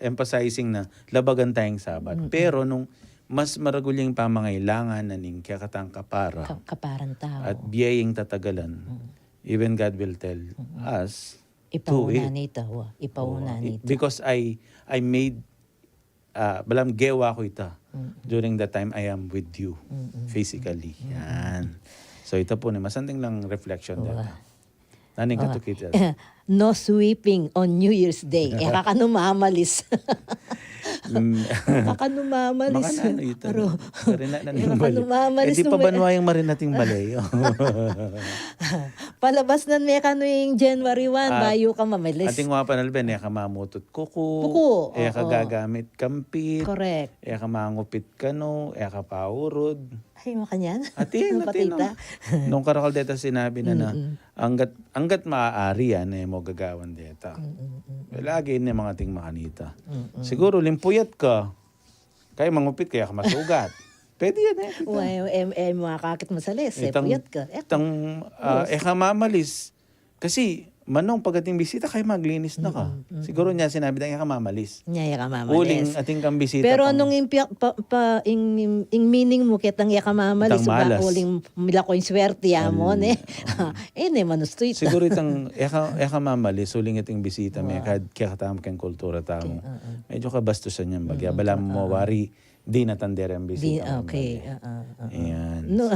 emphasizing na labagan tayong Sabbath. Pero nung mas maraguling pamangailangan na ning kakatang kapara Kaparan tao. at biyayang tatagalan, even God will tell us to Ipauna it. nito. Ipauna nito. Because I made balam gewa ko ita during the time I am with you physically. Yan. So ito po na masanting lang reflection dito. Naning katukita. No sweeping on New Year's Day. Kakanumamalis. Kakanumamalis. Maka na, ito. Aro. Eh, di pa banwayang marinating balay. Palabas nan may kano yung January 1, bayo ka mamalis. Ating mga panalben, ka mamutot kuko, Kuko, ka oo. gagamit kampit, Correct. ka mangupit kano, ka paurod. Ay, makanyan. Atin. Patita. Nung karakal deta sinabi na hanggat maaari yan, mo gagawan deta. Lagi ni mga ting makanita. Siguro limpuyat ka, kaya mangupit kaya ka masugat. Pwede yan eh. Uy, makakakit masalis. Puyat ka. Ka mamalis. Kasi manong pagating bisita kay maglinis na ka. Siguro niya sinabi na ka mamalis. Nyaya ka mamalis. Uling ating kang bisita. Pero pang- nung meaning mo kitang ya ka mamalis, Itang malas. uling mila ko yung swerte mo, ne? Ne, manusto ito. Siguro itang eka mamalis, uling iting bisita, may kaya katama kang kultura tamo. Medyo kabastusan niyan bagya. Bala mo mawari, di natandera ang bisita. Okay. Ayan. No,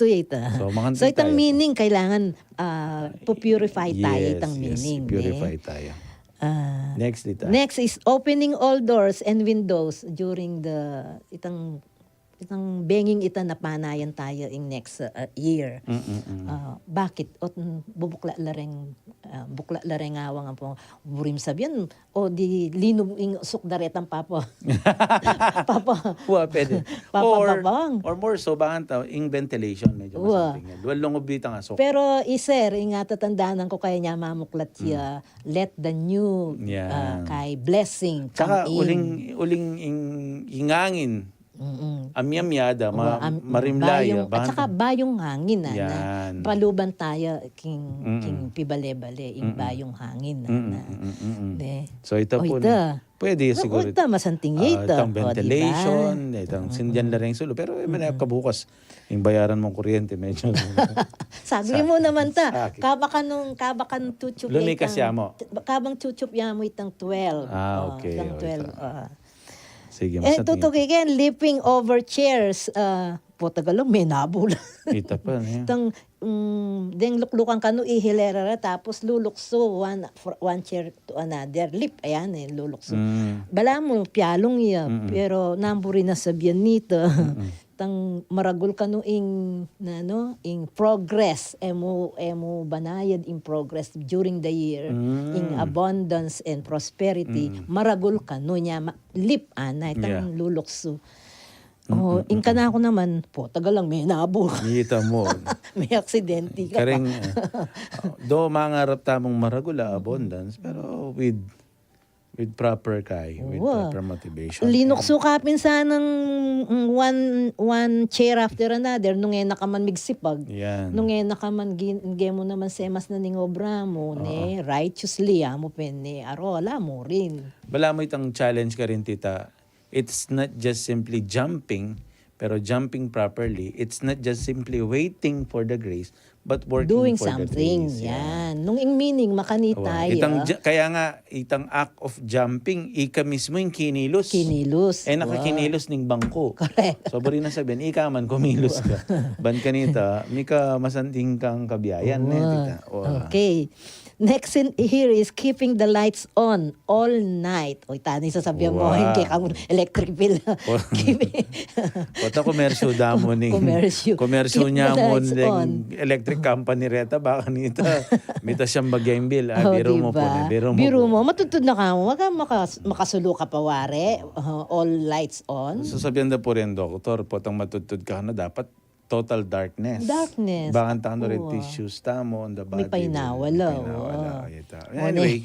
ita. So, makanti So, itang tayo. meaning, kailangan pupurify tayo itang yes, meaning. purify tayo. Next dita. Next is opening all doors and windows during the itang banging ita na panayan tayo in next year. Bakit? Ot bubukla lareng awang ang po burim sabihan o di linom ing sukdaretang papa. Papa. Pwede. Papababang. Or more so, bahan tao, ing ventilation, medyo masambing yan. Duwal longobita nga, so. Pero iser, nga tatandaanan ko kaya niya mamuklat siya, let the new Yan. kay blessing Tsaka come in. uling ingangin. Amyamyada, marimlaya. At saka bayong hangin na Yan. paluban tayo king pibale-bale yung bayong hangin na. De. So ito po, pwede siguro. Ito, masanting ito. Itang ventilation, itang sindyan na rin sulo. Pero kabukas, yung bayaran mong kuryente, medyo. Sagli mo naman ta. Sakit. Kabakan tutup Lumi kasi mo. Kabang tutup mo itang 12. Okay. Itang 12. Sige, Tutukikin, leaping over chairs. Tagalog, may nabula. Ita pa. Itang, deng luklukan ka no, ihilera tapos lulukso one chair to another. Lip, ayan lulukso. Bala mo, piyalong iya. Pero namburi na sabihan nito. Tang maragul ka no ing progress emo banayad in progress during the year in abundance and prosperity maragul ka no nya lip anay tang lulukso in kana ako naman tagal lang may nabo Nita mo. may aksidente ka Karing, do mangarap tamong maragula abundance, pero with proper with proper motivation. Linukso kapin sanang one chair after another nung nakaman migsipag. Yan. Nung nakaman mo naman semas na ning obra mo ne righteously mo penne arola mo rin. Bala mo itang challenge ka rin, tita. It's not just simply jumping, pero jumping properly. It's not just simply waiting for the grace, but working Doing for something. the grace. Yan. Nung ing meaning makanitay. Kaya nga, itang act of jumping, ika mismo yung kinilos. Kinilos. Nakakinilos ning bangko. Correct. So, bari na sabihin, ika man kumilos ka. Ban kanita, mika masanting kang kabiyayan. Tita. Okay. Next in here is keeping the lights on all night. Oy, tani sasabihan mo, Wow. hindi kang electric bill. Pata komersyo damo ning komersyo Keep niya the mo lights ning on. electric company reta baka nita mita siyang bagyang bill. Oh, Biro mo po. diba? Biro mo. Matutod na ka mo. Wag kang makasulo ka pa ware. All lights on. So sabihan na po rin, doktor, potang matutod ka na dapat total darkness. Darkness. Bakang tanong rin Oo. tissues tamo on the body. May painawala. Anyway,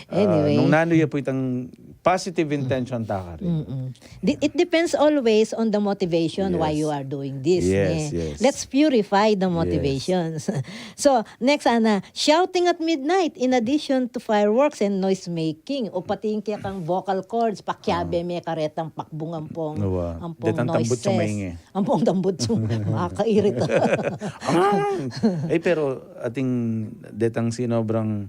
Anyway. nung nanuya po itang positive intention taka rin. It depends always on the motivation why Yes. you are doing this. Yes, yes. Let's purify the motivations. So, next, shouting at midnight in addition to fireworks and noise making. O pati yung kaya kang vocal cords, pakyabe may karetang pakbungampong Detang tambut noises. yung maingi. Ampong tambut yung makakairita. Pero ating detang sinobrang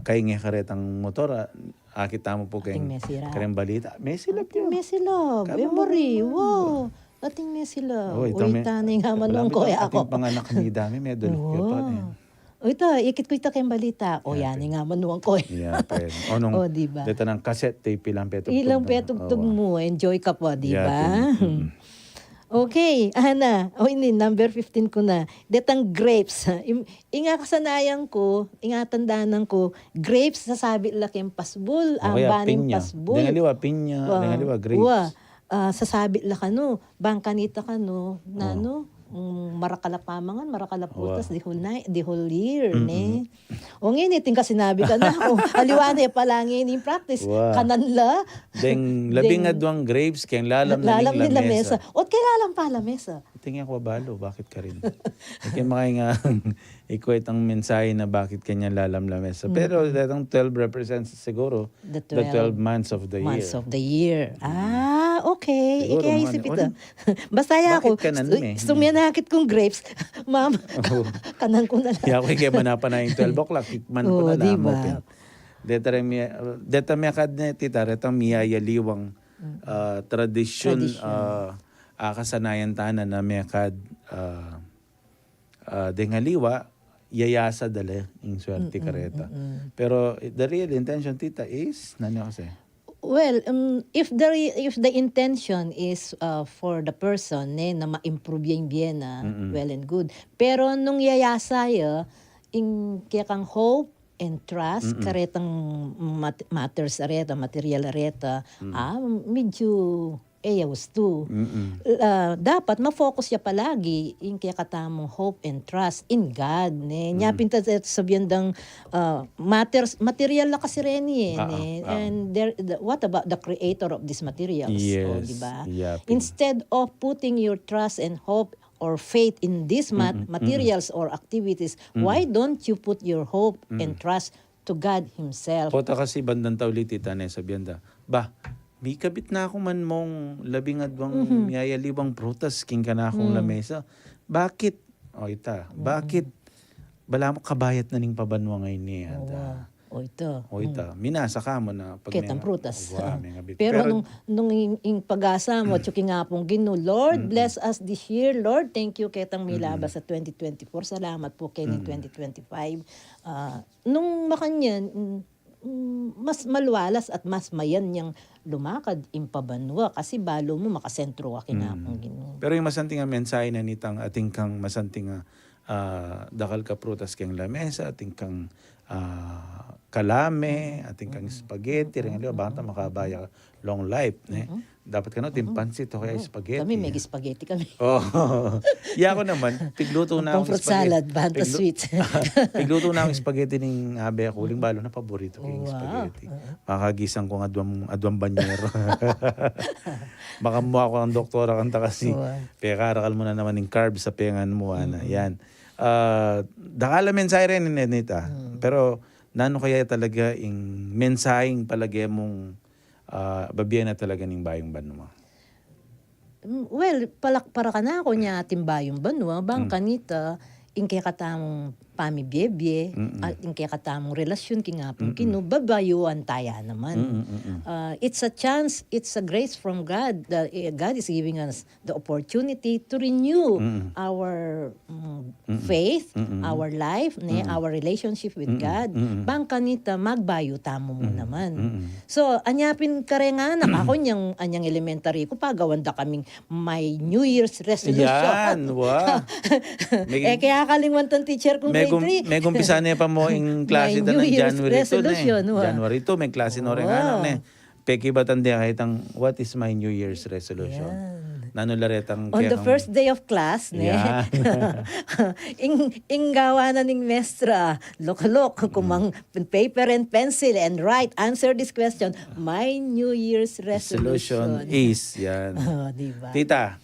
kay nga karetang motor, akita mo po kayong Ating mesira. kareng balita. Mesilap yun. Mesilab, memory, wow. Ating mesilab. Oh, ito Uy, tani nga manong ko, Ating ako. panganak ni dami, may dulok yun pa. O ito, ikit ko ito kayong balita. O yan, nga manuang ko. Yeah, pwede. O nung, O, diba? dito ng cassette tape, ilang petugtog. Ilang na. petugtog Oo. mo, enjoy ka po, di Yeah, ba? mm. Okay, Ana. O ini, number 15 ko na. Detang grapes. Inga kasanayan ko, inga tandaanan ko, grapes sasabi laking pasbul, O ang kaya baning pinya. pasbul. Dengaliwa, pinya. Dengaliwa, grapes. Sasabi la kano, bangkanita kano, nano, marakalapamangan, marakalaputas, the whole year, ne? O nginitin ka sinabi ka na ako, aliwanay palangin in practice, Wow. kananla, Deng labing adwang grapes, kaya lalam na lalam ning nila lamesa. mesa. Ot kay lalam pa lamesa. Tingin ko balo, bakit ka rin? Kaya makaya nga, ikwet ang mensahe na bakit kanya lalam lamesa. Pero datang 12 represents siguro The the 12 months of the year. Months of the year. Okay. Siguro, Kaya man. isip O, ito. Basta ya ako, bakit ka nan, eh? sumiyanakit kong grapes. Ma'am, kanan ko na lang. Kaya ako kaya manapan na yung 12 o'clock, kikman ko Oo, na lang. diba? Deta may kad na tita, retang miyayaliwang tradisyon, kasanayan tanan na may kad dengaliwa, yayasa dala yung swerte kareta. Pero the real intention tita is, nano kasi? Well, if the intention is for the person na ma-improve yung bien well and good. Pero nung yayasaya, in kaya kang hope and trust, karetang matters areta, material areta, medyo ayaws to. Dapat ma-focus siya palagi in kaya katamong hope and trust in God. Nya pinta sa biyandang material na kasi rin and what about the creator of these materials? Yes, Diba? yeah, Instead of putting your trust and hope or faith in these materials or activities, why don't you put your hope and trust to God Himself? Kota kasi bandang tawli tita na sabihan da, ba, may kabit na ako man mong labing adwang miyayaliwang prutas king ka na akong lamesa. Bakit? O ita, bakit? Bala mo kabayat na ning pabanwa ngayon niya. O ito. O ita, minasa ka mo na pag Kitang prutas. may ngabit. Pero nung ing pag-asa mo, tsuking nga pong Ginoo, Lord, bless us this year. Lord, thank you ketang milaba sa 2024. Salamat po kay 2025. Nung makanyan, mas malwalas at mas mayan niyang lumakad impabanwa kasi balo mo makasentro ka kinapong Ginoo. Pero yung masanting nga mensahe na nitang ating kang masanting nga dakal ka prutas kang lamesa, ating kang kalame, ating kang spaghetti, rin nga baka makabaya long life. Dapat ka no, timpansit o kaya spaghetti. Kami may spaghetti kami. Yeah, ako naman, pigluto na Pang akong fruit salad, banta sweet. Pigluto na akong spaghetti ng abe ako. Uling balo na paborito ko yung spaghetti. Makagisang ko ng adwang banyero. Baka mo ako ang doktora kanta kasi. Pekarakal mo na naman yung carbs sa pengan mo. Yan. Dakala mensahe rin nita. Pero nano kaya talaga yung mensaheng palagi mong babiyan na talaga ng bayong banwa? Well, para ka na ako niya ating bayong banwa, bang kanita, in kaya katamong pamibiyebye, at in kaya katamong relasyon, kingapong kino, babayuan taya naman. It's a chance, it's a grace from God. God is giving us the opportunity to renew our faith, our life, our relationship with God. Bang kanita, magbayo tamo mo naman. So, anyapin ka rin nga anak, ako anyang elementary ko, pagawanda kaming may New Year's resolution. Yan, wow. Kaya kalingwantan teacher kong grade 3. May gumpisa niya pa mo yung klase May na New ng Year's January 2 resolution, na January 2, may klase no rin nga Peki ba tanda kahit ang what is my New Year's resolution? Nanularetang On the first day of class, ing gawa na ning mestra, lokalok, kumang paper and pencil and write, answer this question, my New Year's resolution. is, yan. Diba? Tita,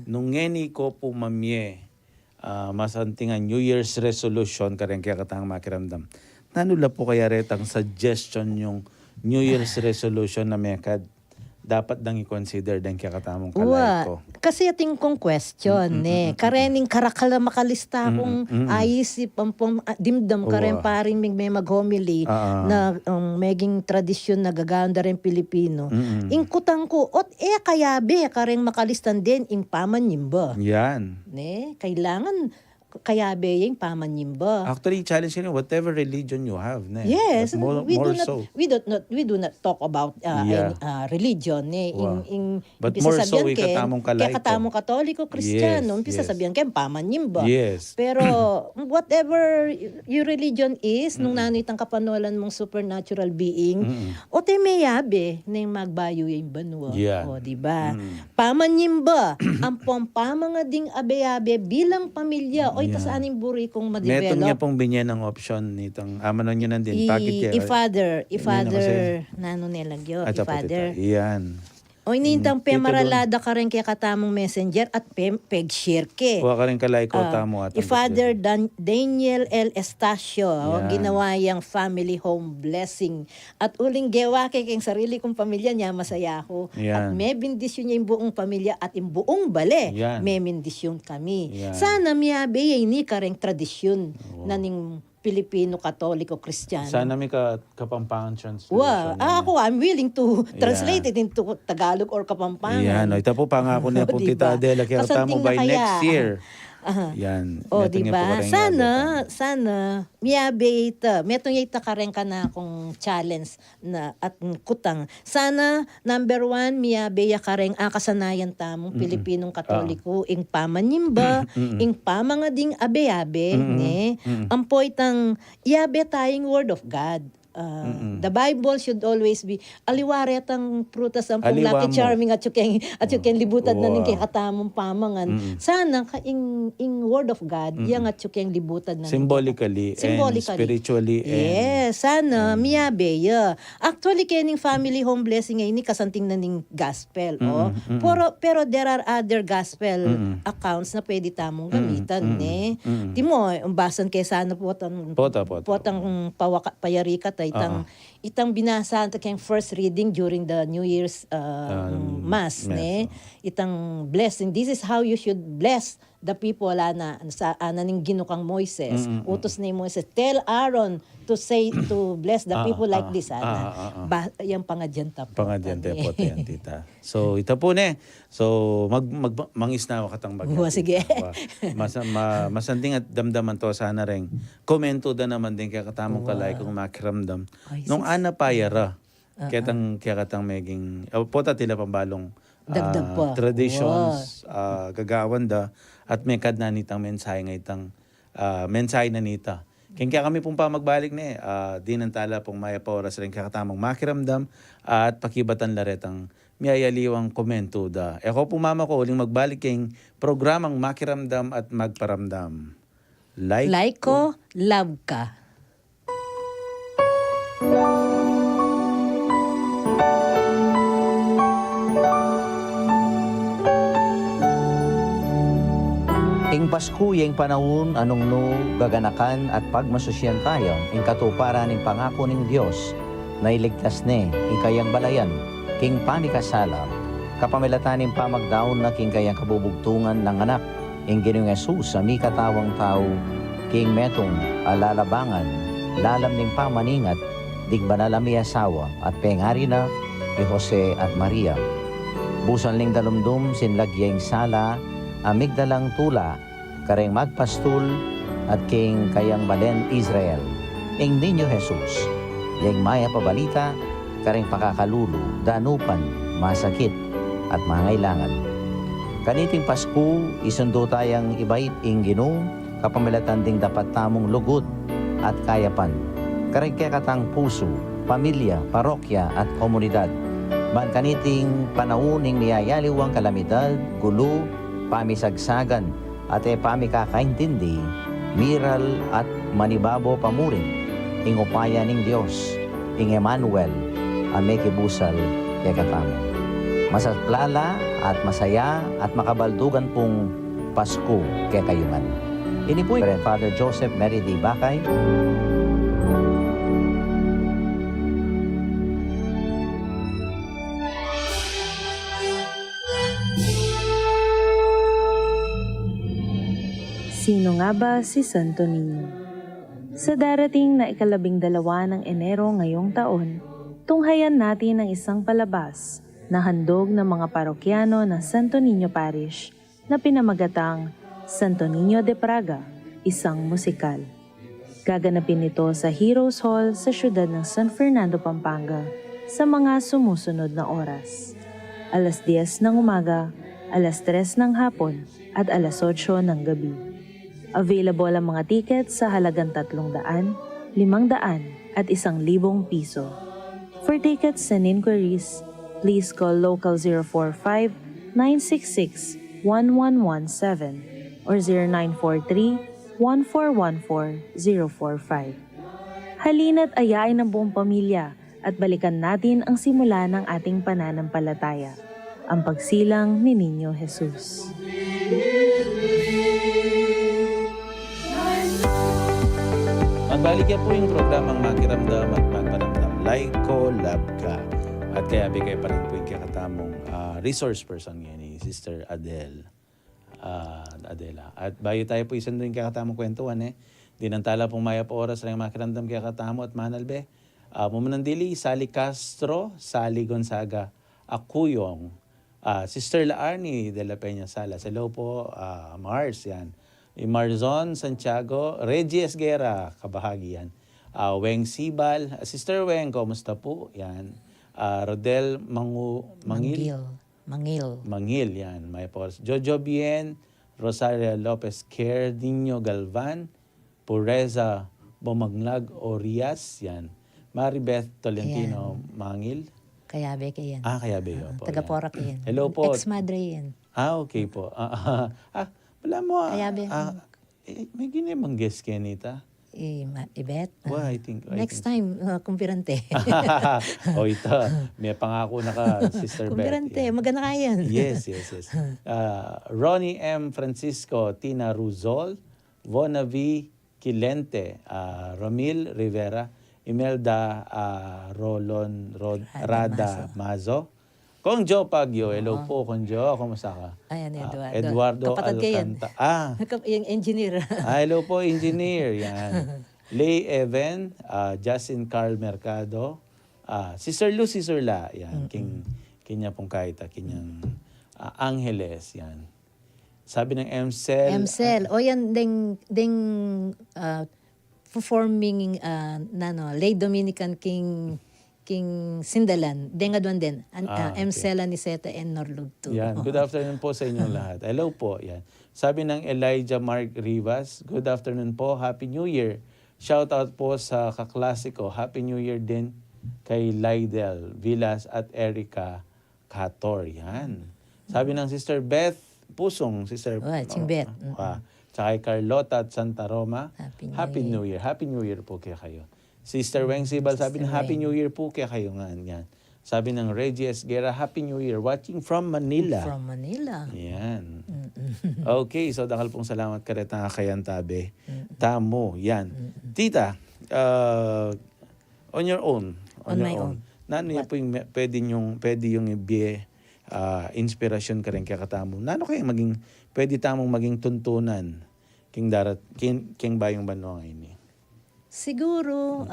nung ngeni ko pumamye, masantingan New Year's resolution karen kaya katang makiramdam. Nanula po kaya retang suggestion yung New Year's resolution na mekad dapat dang i-consider din kaya katamong kalay ko. Kasi ating kong question, karening karakala makalista kung ayisip, dimdam karen paring may mag-homily na meging tradisyon na gaganda rin Pilipino. Ingkutang ko, kayabe, kareng makalistan din, ing paman nimba. Yan. Kailangan kayabe yung pamanyimba. Actually, challenge nyo whatever religion you have. Ne? Yes, But we more do not so. we do not talk about Yeah. religion ne. Wow. But Impisa more so, sabihan ken, ikatamong kaya kalaiko. katamong Katoliko, Kristiyano, Yes, impisa yes. sabihan ken pamanyimba. Yes. Pero whatever your religion is, nung nanoy tang kapanulan mong supernatural being, o te mayabe na yung magbayo yung banwa. Yeah. O, di ba? Pamanyimba, ang pampamanga ding abe-abe bilang pamilya, o ita saan yung buri kong Metong niya ma-develop. pong binyan ng option nitong amanon nyo nandin. Pakit niya. I-father, nano nilagyo, At i-father. Iyan. O inintang Tito maralada ka rin kaya katamong messenger at peg-share ke. Huwag ka rin kalaiko tamo at I-Father Daniel L. Estacio, Yan. ginawa yang family home blessing. At uling gewa kay keng sarili kong pamilya niya, masaya ako. At Yan. may bendisyon niya yung buong pamilya at yung buong bale, Yan. may bendisyon kami. Yan. Sana miyabe ni kareng tradisyon na ning Pilipino, Katoliko, Kristiyano. Sana may kapampangan translation. Wow, ako, I'm willing to translate it into Tagalog or Kapampangan. Yan. O, ito po pangako niya po Diba? Tita Adela. Kaya Kasanting tamo by na kaya. next year. Aha. Yan. O, Metong niya po diba? kareng Sana, miyabe ita. Metong ita karen ka na akong challenge na at kutang. Sana, number 1, miyabe ya kareng kasanayan tamong Pilipinong Katoliko, ing pamanyimba, ing pamangading abe-abe, ne? Ampoy tang, iyabe tayong word of God. The Bible should always be aliwaret ang prutas ang pong Aliwa lucky mo. charming at yung libutad na ning Wow. kay katamong pamangan. Sana ka ing word of God, yang at yung libutad na ning Symbolically and spiritually. Yes, sana miyabe ya. Actually kening family home blessing ay ni kasanting na ning gospel, pero there are other gospel accounts na pwede tamong gamitan ne. Timo, umbasan kay sana po Pota. potang payarika ta itang binasa ta kayong first reading during the New Year's mass ne. Itang blessing. This is how you should bless the people sa ning ginukang Moises. Utos ni Moises, tell Aaron to bless the people like this. Yang pangadyan ta po. Pangadyan tayo po yan, Tita. So, ito po ne. So, mangis na ako katang bagay. Wow, sige. Masanting at damdaman to sana rin. Komento da naman din kaya katamong kalay kung makiramdam. Ay, Nung ana payara, kaya katang meging, po tila pambalong Dagdag pa. traditions, gagawan da, at may kad na nitang mensahe nga itang mensahe na nita. Kaya kami pong pa magbalik ni di nang tala pong maya pa oras rin kakatamang makiramdam at pakibatan laretang miyayaliwang komento da. Ako po mama ko uling magbalik kayong programang makiramdam at magparamdam. Like ko, love ka. Ing Pasko yung panahon anong no gaganakan at pagmasusyan tayo ing katuparan ng pangako ng Diyos na iligtas ni ing kayang balayan king panikasala kapamilatan ng pamagdaon na king kayang kabubugtungan ng anak ing Ginoong Hesus sa mikatawang tao king metong alalabangan lalam ng pamaningat dig banalami asawa at pengari na ni Jose at Maria busan ning dalumdum sinlagyeng sala amigdalang tula, kareng magpastul, at king kayang balen Israel. Ing Niño Jesus, yung maya pabalita, kareng pakakalulu, danupan, masakit, at mangailangan. Kaniting Pasko, isundo tayang ibait ing Ginoo, kapamilatan ding dapat tamong lugod at kayapan. Kareng katang puso, pamilya, parokya, at komunidad. Man kaniting panauning niyayaliwang kalamidad, gulo, pamisagsagan at pamikakaintindi, miral at manibabo pamurin, ing upaya ning Diyos, ing Emmanuel, ang may kibusal kay katamo. Masaplala at masaya at makabaldugan pong Pasko kay kayuman. Ini po yung Father Joseph Mary D. Bakay. Sino nga ba si Santo Niño? Sa darating na 12 ng Enero ngayong taon, tunghayan natin ang isang palabas na handog ng mga parokyano ng Santo Niño Parish na pinamagatang Santo Niño de Praga isang musikal. Gaganapin ito sa Heroes Hall sa siyudad ng San Fernando, Pampanga sa mga sumusunod na oras. Alas 10 ng umaga, alas 3 ng hapon, at alas 8 ng gabi. Available ang mga tickets sa halagang 300, 500 at 1,000 piso. For tickets and inquiries, please call Local 045-966-1117 or 0943-1414-045. Halina't ayain ng buong pamilya at balikan natin ang simula ng ating pananampalataya, ang pagsilang ni Niño Jesus. Magbalik yan po yung programang Makiramdam at Magparamdam. Laiko Labka. At kaya bigay pa rin po yung kakatamong resource person ngayon ni Sister Adela. At bayo tayo po isang doon kakatamong kwentuhan Dinantala pong maya po oras lang Makiramdam kakatamo at manalbe. Mumunandili, Sally Castro, Sally Gonzaga, Akuyong, Sister Laarni de la Peña Salas. Hello po, Mars, yan. Marzon Santiago, Reggie Esguera, kabahagi yan. Weng Sibal, Sister Weng, kumusta po? Yan. Rodel Mangil, yan. May po. Jojo Bien, Rosaria Lopez Cerdinho Galvan, Pureza Bomaglag Orias, yan. Maribeth Tolentino Mangil. Kayabe yan. Kayabe yun po. Taga-Porac yan. Hello po. Ex-madre yan. Okay po. Wala mo. Kayabe. May ginibang guest kaya nita? Ibet. Well, I think. Next time, kumpirante. Ito. May pangako na ka, Sister Beth. Kumpirante, Yan. maganda ka yan. Yes. Ronnie M. Francisco, Tina Ruzol, Vona V. Kilente, Romil Rivera, Imelda Rada Mazo, Kong Jo Pagyo. Hello po, Kong Jo. Kumusta ka? Ayan, Eduardo kapatid ka yan. Yung engineer. Hello po, engineer. Yan. Lay Even, Justin Carl Mercado, Sister Lucy Surla. Yan. Kinya pong kahit, kinyang Angeles. Yan. Sabi ng MCEL. O yan, ding performing Lay Dominican King Sindalan. Denga doon din. MCEL ni Seta and Norlug too. Yan. Good afternoon po sa inyong lahat. Hello po. Yan. Sabi ng Elijah Mark Rivas, good afternoon po. Happy New Year. Shout out po sa kaklasiko. Happy New Year din kay Lydel Villas at Erica Cator. Yan. Sabi ng Sister Beth Pusong, Sister Beth. Tsaka kay Carlota at Santa Roma. Happy New Year. Happy New Year po kaya kayo. Sister Weng Sibal, sabi ng Happy New Year po kaya kayo nga. Yan. Sabi ng Reggie Esguera, Happy New Year. Watching from Manila. From Manila. Yan. Okay, so dakal pong salamat karet na kayan tabi. Tamo, yan. Tita, on your own. On my own. Nano yan po yung pwede yung inspirasyon ka rin kaya katamo. Nano kayo pwede tamong maging tuntunan king bayong banong ini. Siguro,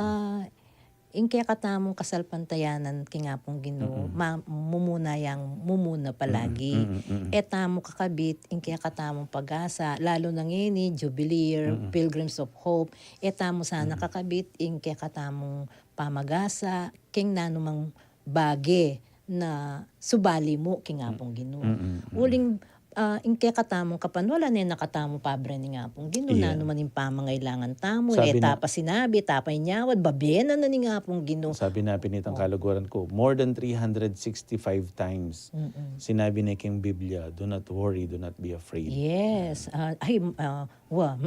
in kaya katamong kasalpantayanan kingapong Ginoo, mumuna palagi. Etamo kakabit, in kaya katamong pag-asa, lalo na ngini, Jubilee, Pilgrims of Hope, etamo sana kakabit, in kaya katamong pamagasa, king nanumang bage na subali mo kingapong Ginoo. Uling in kaya katamong kapan, wala na yung nakatamong pabre ni nga pong Ginoo, na naman yung pamangailangan tamo, etapa sinabi, tapay nyawad, babena na ni nga pong Ginoo. Sabi na pinitang kaluguran ko, more than 365 times, sinabi na king Biblia, do not worry, do not be afraid. Yes.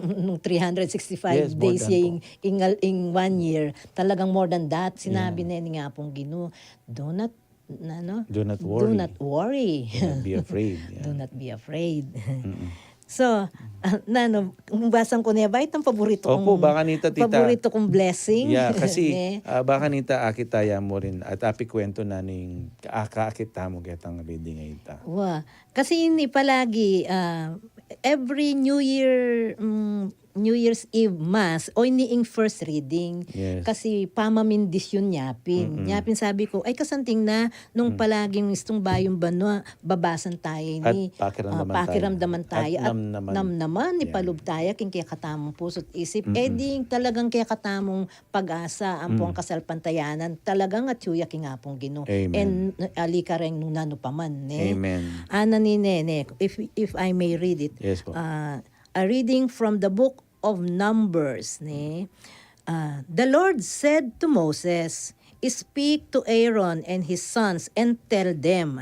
Nung 365 Yes, more days than in 1 year, talagang more than that, sinabi na ni nga pong Ginoo, do not worry. Do not worry. Do not be afraid. Yeah. Do not be afraid. So, basang ko niya, bakit ang paborito Opo, kong, baka nita, tita. paborito kong blessing? Yeah, kasi baka nita akitaya mo rin at apikwento na ning akakita mo getang reading ita. Kasi hindi palagi, every New Year, New Year's Eve Mass o iniing first reading. Yes. Kasi pamamindis yun Nyapin. Nyapin sabi ko, ay kasanting na nung palaging istong bayong banwa, babasan tayo At ni pakiramdaman tayo. at At namnaman, Yan. ipalub tayo king kaya katamong puso't isip. Di talagang kaya katamong pag-asa ang pong kasalpantayanan. Talagang at yuya king apong Ginoo. Amen. And alika rin nung nanupaman. Amen. Ana ni Nene, if I may read it. Yes po. A reading from the book of Numbers. The Lord said to Moses, "Speak to Aaron and his sons and tell them,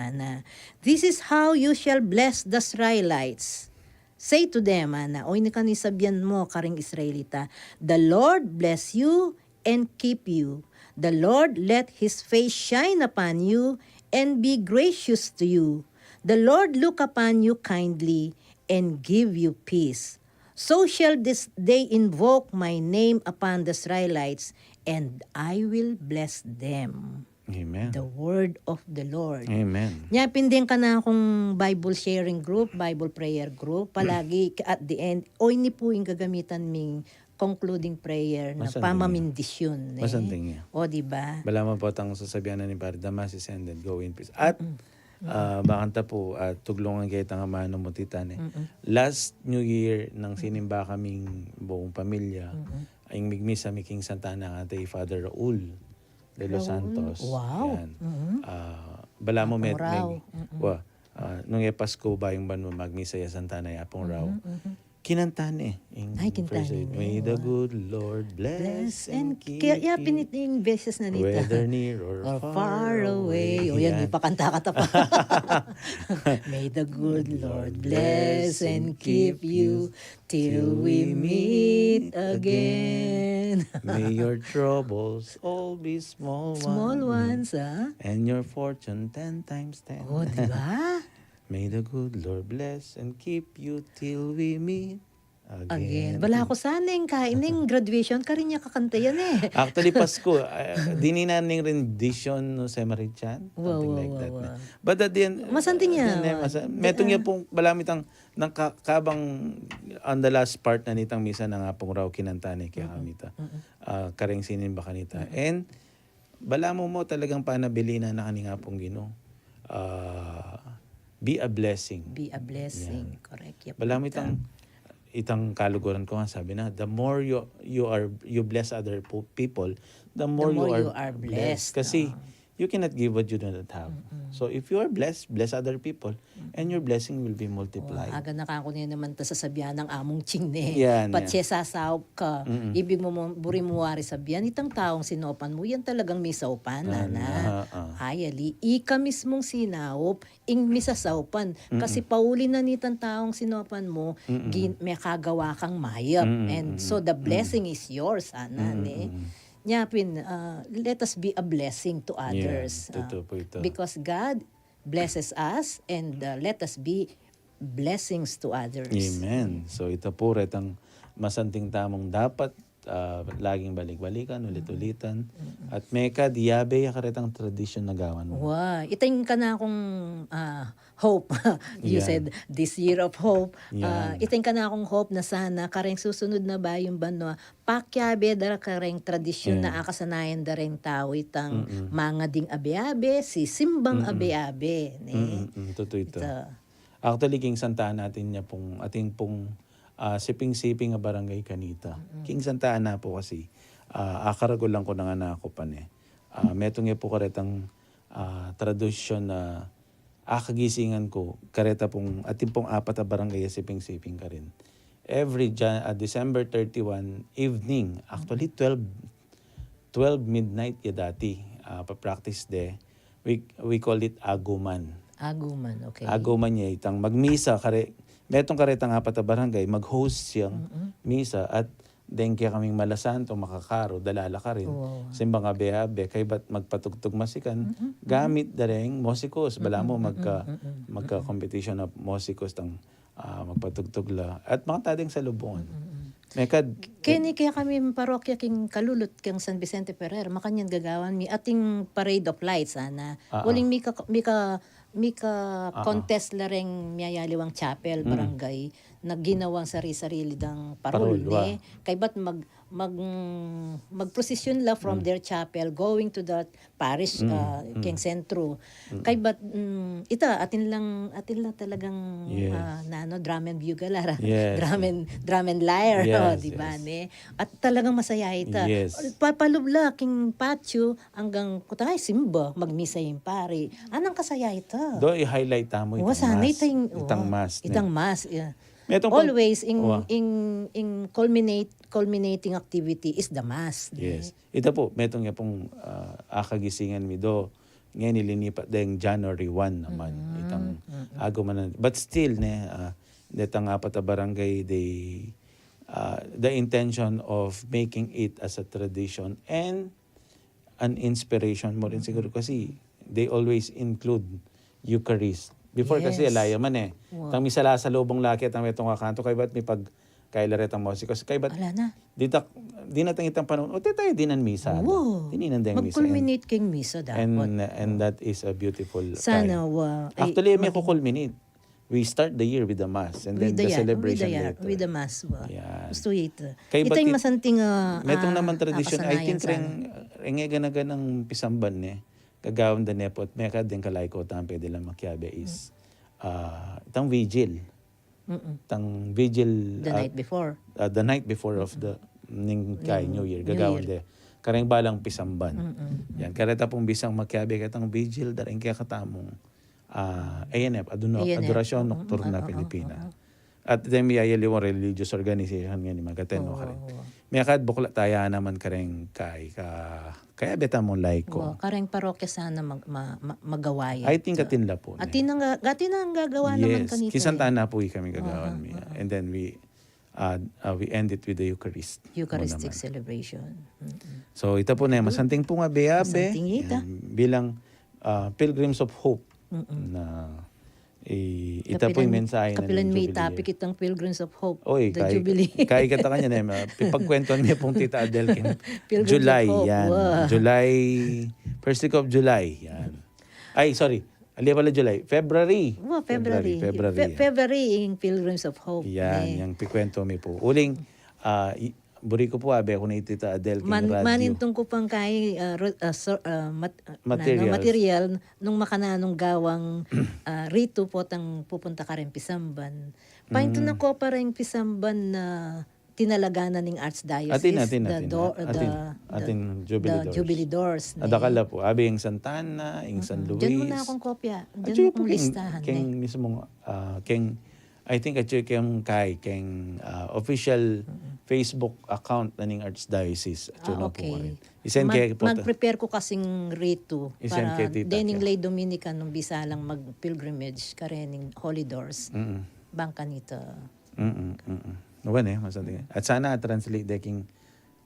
this is how you shall bless the Israelites. Say to them, o ini kanisabyan mo, karing Israelita, the Lord bless you and keep you. The Lord let his face shine upon you and be gracious to you. The Lord look upon you kindly and give you peace. So shall this day invoke my name upon the Israelites, and I will bless them." Amen. The word of the Lord. Amen. Nyapin din ka na akong Bible sharing group, Bible prayer group. Palagi at the end, o ini po yung gagamitan ming concluding prayer na Masanting pamamindisyon. Masanting niya. O, diba? Bala mo po tang sasabihan na ni Padre Damasis and then go in peace. At bakanta po at tuglungan kayo tanga mano mo titan Last New Year nang sinimba kaming buong pamilya ay migmisa mi King Santana ate Father Raul de los Santos. Wow. Yan. Bala mo met Raw. nung Pasko ba yung banmo magmisa ya Santana ya pong raw. Kinantane. Ay, kintane. May the good Lord bless and keep Kaya you. piniting beses na nito. Whether near or far away. O yan, may pakanta ka pa. May the good Lord bless and keep you till we meet again. May your troubles all be small ones. Small ones, And your fortune 10 times 10. O, diba? May the good Lord bless and keep you till we meet Again. again. Bala ko sana yung kaining graduation ka rin niya kakanta yan eh. Actually, Pasko, dininan ning rendition no sa Marichan. Something like that. But at the end, Masanting niya. Metong niya pong balamitang ng kabang on the last part na nitang misa na nga pong raw kinanta ni kaya kamita. Karing sinin ba kanita. And bala mo talagang panabilina na kaninga pong Ginoo. Be a blessing. Be a blessing. Correct. Yep. Bala mo itang kaluguran ko nga sabi na the more you bless other people, the more you are blessed. Kasi you cannot give what you do not have. So if you are blessed, bless other people, and your blessing will be multiplied. Aga nakakunin naman ta sasabihan ng among chingne. Yan, Pat yan. siya sasawp ka. Ibig mo buri mo wari sabihan, itang taong sinopan mo, yan talagang misaupan na. Ayali, ika mismong sinawop, ing misasaupan. Kasi pauli na nitang taong sinopan mo, may kagawa kang mayap. And so the blessing is yours, ana. Nyapin, let us be a blessing to others. Yeah, totoo po ito. Because God blesses us and let us be blessings to others. Amen. So ito po retang masanting tamong dapat laging balik-balikan, ulit-ulitan. At meka diyabe karetang tradisyon na gawan mo. Wow, iting ka na akong hope. You Yan. said this year of hope. Yan. Iting ka na akong hope na sana kareng susunod na ba yung banwa pakyabe dara kareng tradisyon na akasanayan dareng tao itang mga ding abe-abe, si simbang abe-abe. Totoo ito. Ito. Actually, King Santa natin niya pong ating pong siping-siping nga barangay kanita. King Santa na po kasi akarago lang ko na nga nakakupan eh. Metong po karetang tradisyon na akagisingan ko kareta pong ating pong apat na barangay siping-siping ka rin. Every December 31 evening, actually 12 midnight ya dati, pa-practice de. We call it Aguman. Aguman, okay. Aguman niya itang magmisa kare metong karetang apat na barangay mag-host siyang misa at then kaya kaming malasanto makakaro dalala ka rin simbang abe-abe kay ba't magpatugtog masikan gamit dareng mosikos bala mo magka competition of mosikos tang magpatugtog la at mga tading sa lubungan mekad Kaya kami parokya king kalulot king San Vicente Ferrer makanyan gagawan mi ating parade of lights na waling mika contest la reng miyayaliwang chapel barangay nagginawang sarili ng Parol, parol ne. Kay ba't magprosesyon la from their chapel going to the parish king sentro. Kay ba't atin lang talagang Yes. drum and bugle Yes. drum and lyre, Yes, di ba yes. ne? At talagang masaya ita. Yes. Papalubla king patio hanggang kutay simba magmisa yung pare. Anang kasaya ita. Do i-highlight mo Oo, itang sana mas. itang mas. Itang mas. Yeah. Metong pag- Always Wow. in culminating activity is the mass. Yes. Ito po, metong nga pong akagisingan mi do. Ngayon nilinipat dahil January 1 naman. Itang agumanan. But still, netang apat na barangay, the intention of making it as a tradition and an inspiration mo rin siguro kasi they always include Eucharist. Before kasi Yes. alaya man Wow. Tang misala sa lubong lakit ang metong kakanto kay ba't may pag kailaret ang musikos kay ba't Wala na. di na tang itang panahon o tayo dinan misa. Wow. Tininan dang misa. Mag-culminate king misa dapat. And that is a beautiful Sana Actually, may kukulminate. We start the year with the mass and then the celebration later. with the mass ba. Yan. Gusto ito. Kay Ito yung ba't masanting Metong naman tradition, I think kasanayan reng ganaganang pisamban kagawang da nepot, meka din kalay ko tampe de la makiabe is itang vigil. Tang vigil the night before. the night before of the ning kay New Year gagawin de kareng balang pisamban. Yan kareta pong bisang makiabe katang vigil daring kaya katamong ANF Adorasyon Nocturna Pilipina. At then may ayaliwang religious organization nga ni Magaten no kareng. May akad bukla taya naman kareng kaya beta mo laiko. Kareng parokya sana magawayan. I think atinla po. Atin ang gagawa naman Yes, kanito. kisantana po kami gagawan. And then we end it with the Eucharist. Eucharistic Mo naman. celebration. So ito po na masanting po nga beabe. Masanting ita. Bilang Pilgrims of Hope na ita po yung mensahe na Kapilan may Jubilee. topic itang Pilgrims of Hope. Oy, the Jubilee. kaya kata kanya na pagkwentuhan niya pong Tita Adele Pilgrims July, of Hope, yan. wow. July, first week of July, yan. Ay, sorry. Ali pala July. February. Wow, February. February. February in Pilgrims of Hope. Yan, yung pikwento mi po. Uling, buri ko po abe ako na Tita Adele king radio. Manintong ko pang kay Materials. material nung makananong gawang rito po tang pupunta ka rin Pisamban. Pahinto na ko pa rin Pisamban na tinalaganan ng Archdiocese. Atin Jubilee Doors. Jubilee Doors. Adakala po, abi yung Santana, yung San Luis. Diyan mo na akong kopya. At Diyan mo po akong listahan. Keng mismo, I think at keng official Facebook account na ning Archdiocese. Okay. Isen kay po. Mag-prepare ko kasing rito Isen para kay Tita dening Tia. lay Dominican nung bisalang mag-pilgrimage karening Holy Doors. Bangka nito. Nawan masabi. At sana translate deking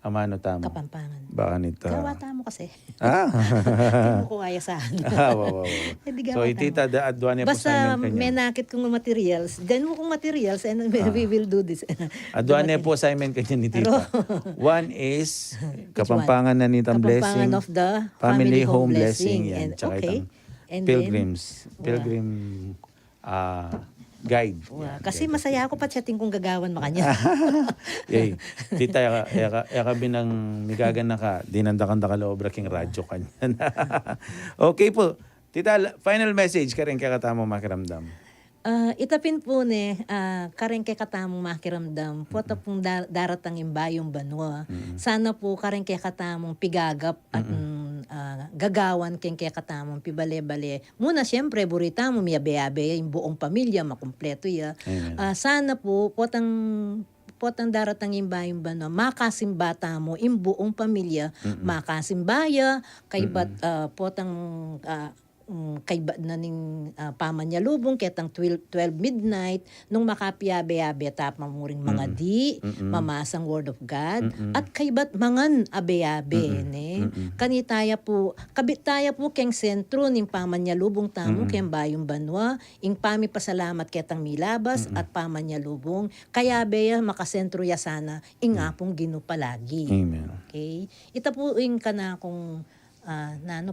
amano tamo. Kapampangan. Baka nito. Gawata mo kasi. Ah. Hindi mo ko kaya saan. Wow. Hindi So gawata itita da adwa niya po Basta sa assignment may kanya. nakit kong materials. Then mo kong materials and we will do this. Adwa niya po assignment kanya ni tita. One is kapampangan na nitang blessing. Kapampangan of the Family home blessing. And, Yan. Tsaka okay. itang And pilgrims. then, Pilgrim guide. Wow. Yan. Kasi masaya ako pa chatting kung gagawan makanya. Yay. Tita, yaka binang migagan na ka, dinandakan da ka loobra king radyo kanya. Okay po. Tita, final message ka rin kakatamo makiramdam. Itapin po kareng kay katamong makiramdam, po pong daratang imbayong banwa. Sana po kareng kay katamong pigagap at gagawan kay katamong pibale-bale. Muna siyempre, burita mo miyabe-abe, yung buong pamilya, makumpleto ya. Sana po, potang daratang imbayong banwa, makasimbata mo, yung buong pamilya, makasimbaya, kay ba't potang kay na ning pamanyalubong ketang 12 midnight nung makapiabe-abe tapang muring mga di mamasang word of God at kay bat mangan abe-abe kanitaya po kabitaya po keng sentro ning pamanyalubong tamo ken bayong banwa ing pami pasalamat ketang milabas at pamanyalubong kaya beya makasentro ya sana ing apong ginupalagi. Amen. Okay? Ita po ing kana kung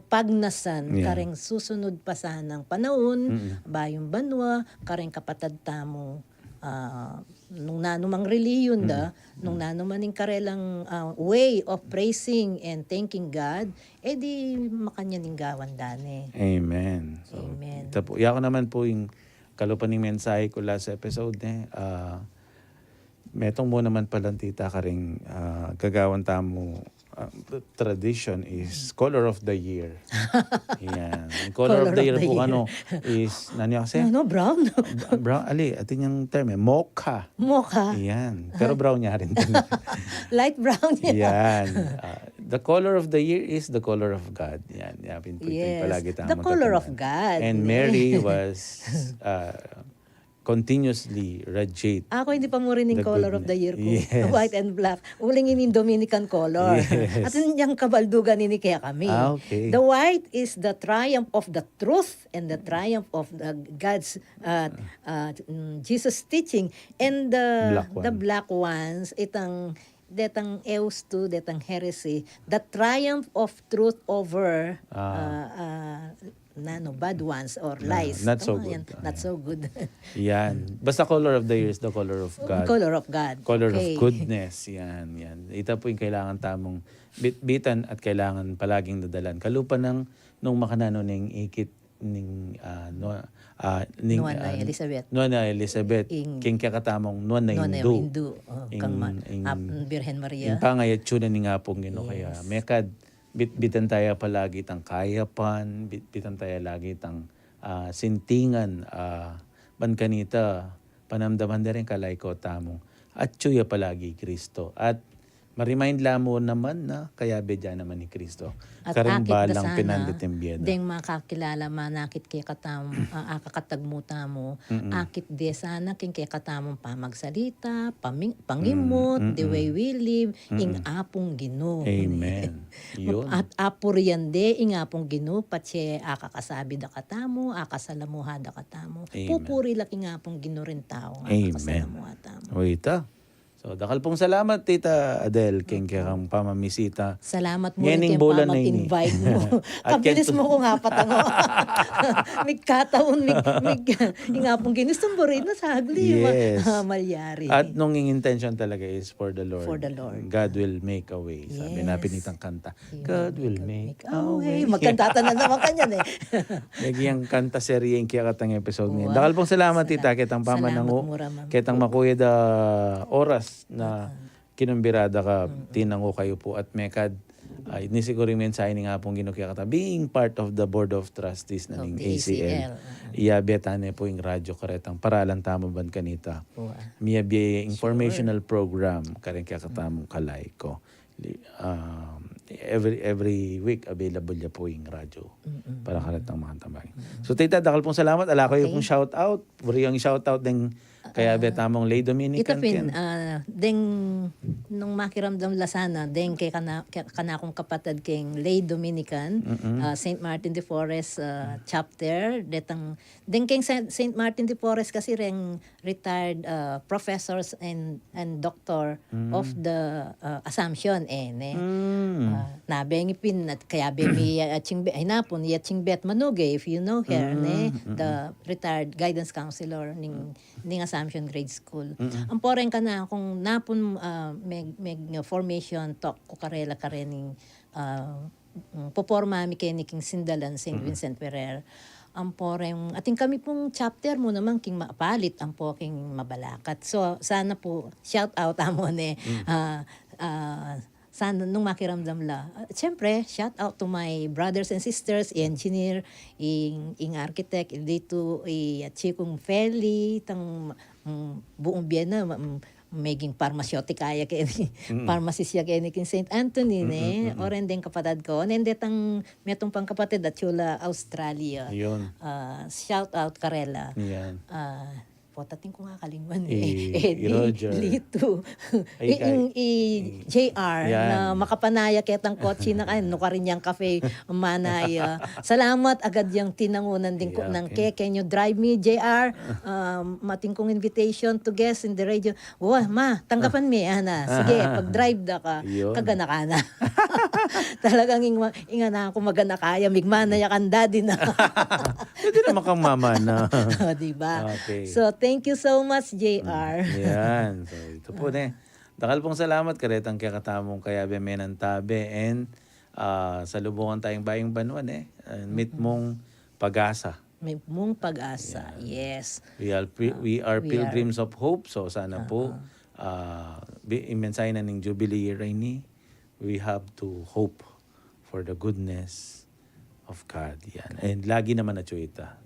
pagnasan kareng susunod pa sanang panahon bayong banwa kareng kapatad tamo nung nanumang reliyon nung nanumaning karelang way of praising and thanking God, di makanyaninggawan dane. Amen. So, Amen. ito po, ako naman po yung kalupaning mensahe ko last episode metong mo naman palang tita ka rin gagawan tamo tradition is color of the year. Yan. Yung color of the year po is nani kasi? Brown? Brown, atin yung term mocha. Mocha. Yan. Pero brown niya rin. Light brown Yan. The color of the year is the color of God. Yan. Ito Yes, palagi tama. the color of God. And Mary was continuously radiate. Ako hindi pa mo rin yung The color good- of the year ko. Yes. White and black. Uling in Dominican color. Yes. At yung kabaldugan ini kaya kami. Okay. The white is the triumph of the truth and the triumph of the God's Jesus teaching. And the black ones, detang eus to, detang heresy, the triumph of truth over bad ones or lies. not so Tama good. yan. Not so good. Yan. Basta color of the year is the color of God. Color of God. Color Okay. of goodness. Yan. Ito po yung kailangan tamong bitbitan at kailangan palaging dadalan. Kalupa nung makanano ning ikit ning Nuana Elizabeth. Nuana Elizabeth. King kakatamong Nuana Hindu. Hindu. Kang Birhen Maria. Yung pangayat yun ni nga pong gino. Kaya mekad bitbitan tayo palagi tang kayapan, bitbitan tayo lagi tang sintingan, bankanita, panamdaman na rin kalay ko tamong. At tsuya palagi Kristo. At ma-remind lamo naman na kaya bedya naman ni Kristo. At Karing akit balang dasana, pinanditim biyeda. deng makakilala manakit kay katam, akakatagmuta mo, akit de sana king kay katamong pamagsalita, pangimot, the way we live, ing apong Ginoo. Amen. Yun. At apurian de, ing apong Ginoo, patse akakasabi da katamo, akasalamuha da katamo. Amen. Pupuri laki nga apong Ginoo rin tao, Amen. akasalamuha tamo. O ita. So, dakal pong salamat, Tita Adele, king kang pamamisita. Salamat mo Nganing rin bulan pa na ini. mag-invite mo. At Kabilis kento- mo kung apat ako. May kataon, nga pong ginusto mo rin na sagli. Yes. Malyari. At nung yung intention talaga is for the Lord. For the Lord. God will make a way. Sabi Yes. na pinitang kanta. God will make a Okay, way. magkantata na naman kanyan eh. Nagyang kanta serye yung kaya katang episode ngayon. Wow. Dakal pong salamat, Tita. Kitang pamanango. Salamat, Mura, ma'am. Kitang makuya da oras na kinumbirada ka. Tinango kayo po. At mekad, ni siguro yung mensahe ni nga pong ginukya kata. Being part of the Board of Trustees na Of ng the ACL. ACL. Iyabetane po yung radyo karetang paralan tamo ban kanita. Wow. Miyabi informational program karen kaya katamong kalay ko. Every week available ya po yung radyo para karetang mga tambay. So Tita, dakal pong salamat. Ala ko yung pong shout out. Puri yung shout out ng kaya betamong Lay Dominican. Itapin, deng nung makiramdam lasana, deng kay kanakong kapatid king Lay Dominican, St. Martin de Porres chapter, deng king St. Martin de Porres kasi ring retired professors and doctor of the Assumption nabeng ipin at kaya mi hinapon yaching bet manuge if you know her the retired guidance counselor ning Assumption Grade School. Ang poreng ka na kung napon meg formation talk ko karela karening poporma mi keniking Sindalan St. Vincent Ferrer. Ang poreng ating kami pong chapter mo naman king mapalit ang po king mabalakat. So sana po shout out amon sana nung makiramdam la. Siyempre, shout out to my brothers and sisters, engineer, ing architect, dito chikong Feli, tang buong biyana, maging pharmaceutic kaya kay pharmacist ya kay king St. Anthony oren din kapatid ko. Nendetang metong pang kapatid at Chula, Australia. Yun. Shout out Karela. Yan. Potating ko nga kalingwan Roger. Lito. JR Yan. na makapanaya ketang kotse na kayo no karin yang cafe manaya. Salamat agad yung tinangunan din ko ng can you drive me JR? Mating kong invitation to guest in the radio. Wah, ma, tanggapan mi ana. Sige, pag drive da ka, Yun. kagana ka na. Talagang inga na ako magana kaya migmana ya kanda din na. Pwede naman kang mama na. Diba? Okay. So Thank you so much, JR. Yan. So, ito po na. Dakal pong salamat karetang kaya katamong kaya bemenan tabe and sa lubungan tayong bayang banwan meet mong pag-asa. May mong pag-asa. Yes. We are pilgrims of hope. So sana po imensahe na ng Jubilee year ini, we have to hope for the goodness of God. Yan. And lagi naman na chuita.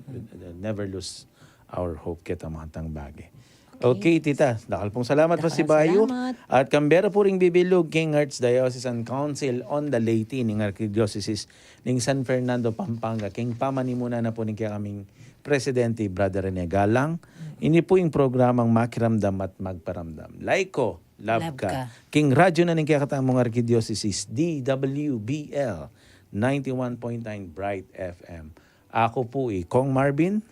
Never lose our hope kita mga bagay. Okay, tita. Dakal pong salamat po si Bayo. Salamat. At kambera po ring bibilog King Archdiocesan Council on the Leyte ng Archdiocese ng San Fernando, Pampanga. King pamanimuna na po ng kaya kaming Presidente, Brother Rene Galang. Ini po yung programang Makiramdam at Magparamdam. Laiko, Love Ka. King Radyo na ng kaya katamong Archdiocese, DWBL 91.9 Bright FM. Ako po Kong Marvin.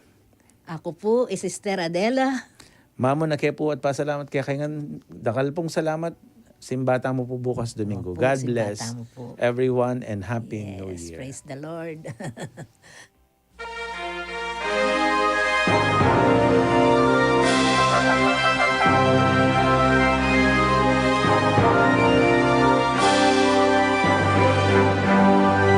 Ako po, Sister Adela. Mamo na kaya po at pasalamat kaya kayangan dakal pong salamat. Simbata mo po bukas Domingo. Opo, God simbata bless mo po. everyone and Happy New Yes, Year. praise the Lord.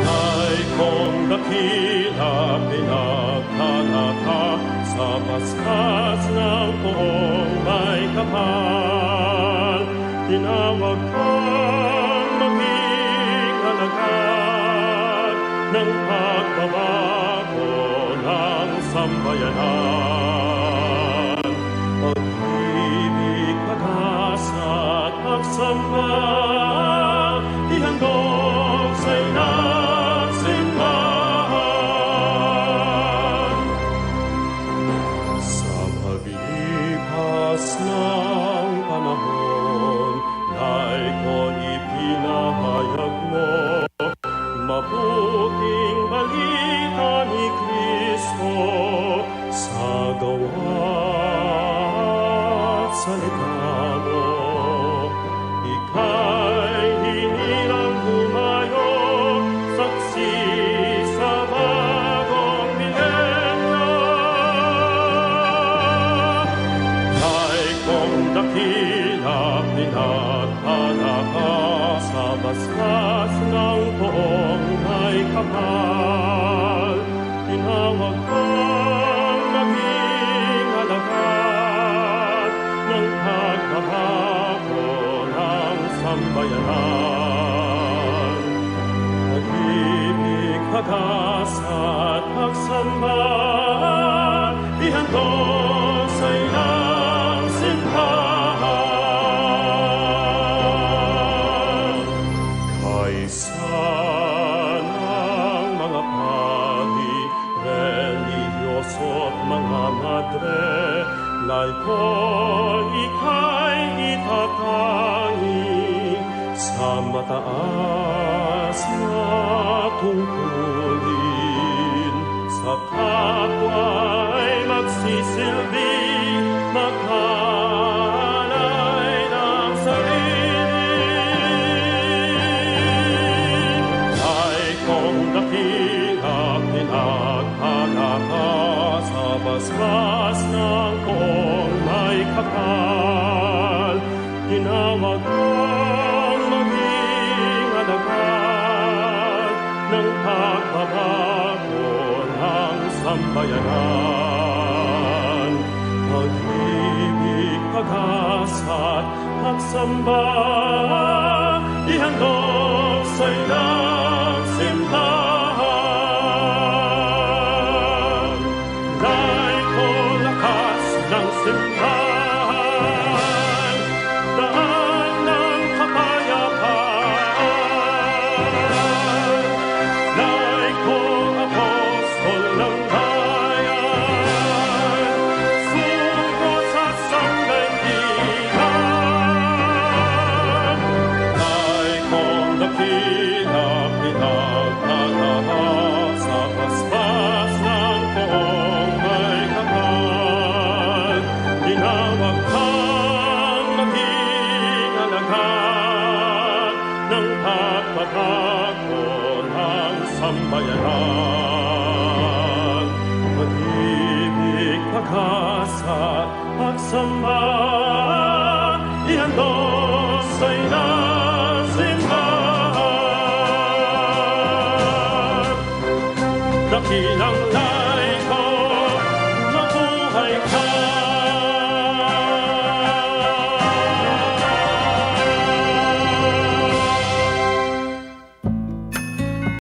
Ay kung dakila pinaghalata sa paspas ng poong may kapal, tinawag kang maging alagad ng pagbabago ng sambayanan. Pag-ibig, pag-asa at pagsamba, ihandog sa inang simbahan. Sa paglipas ng panahon, laiko ipinahayag mo, mabuting balita ni Kristo sa gawa at salita mo. Ika'y hinirang humayo, saksi sa bagong milenyo. Ay kung dakila pinaghala ka sa basbas ng poong may kapal, tinawag kang maging alagad ng pagbabago ng sambayanan. Pag-ibig, pag-asa at pagsamba, ihandog sa inang simbahan. Kaysa ng mga pari, religyoso at mga madre, laiko ika'y itatangi sa mataas na tungkulin. Sa kapwa'y magsisilbing maghalay ng sarili. Ay kung dakila pinaghala ka sa basbas ng poong may kapal, tinawag kang maging alagad ng pagbabago ng sambayanan. Pag-ibig, pag-asa at pagsamba, ihandog sa inang simbahan. Laiko lakas ng simbahan, daan ng kapayapaan. Laiko apostol ng bayan, sugo sa sangdaigdigan. Laiko dakila pinaghala sa basbas ng poong may kapal, tinawag kang maging alagad ng pagbabago ng sambayanan. Pag-ibig, pag-asa sa pagsamba, ihandos ay nasimbahan. Dakilang laiko, mabuhay ka.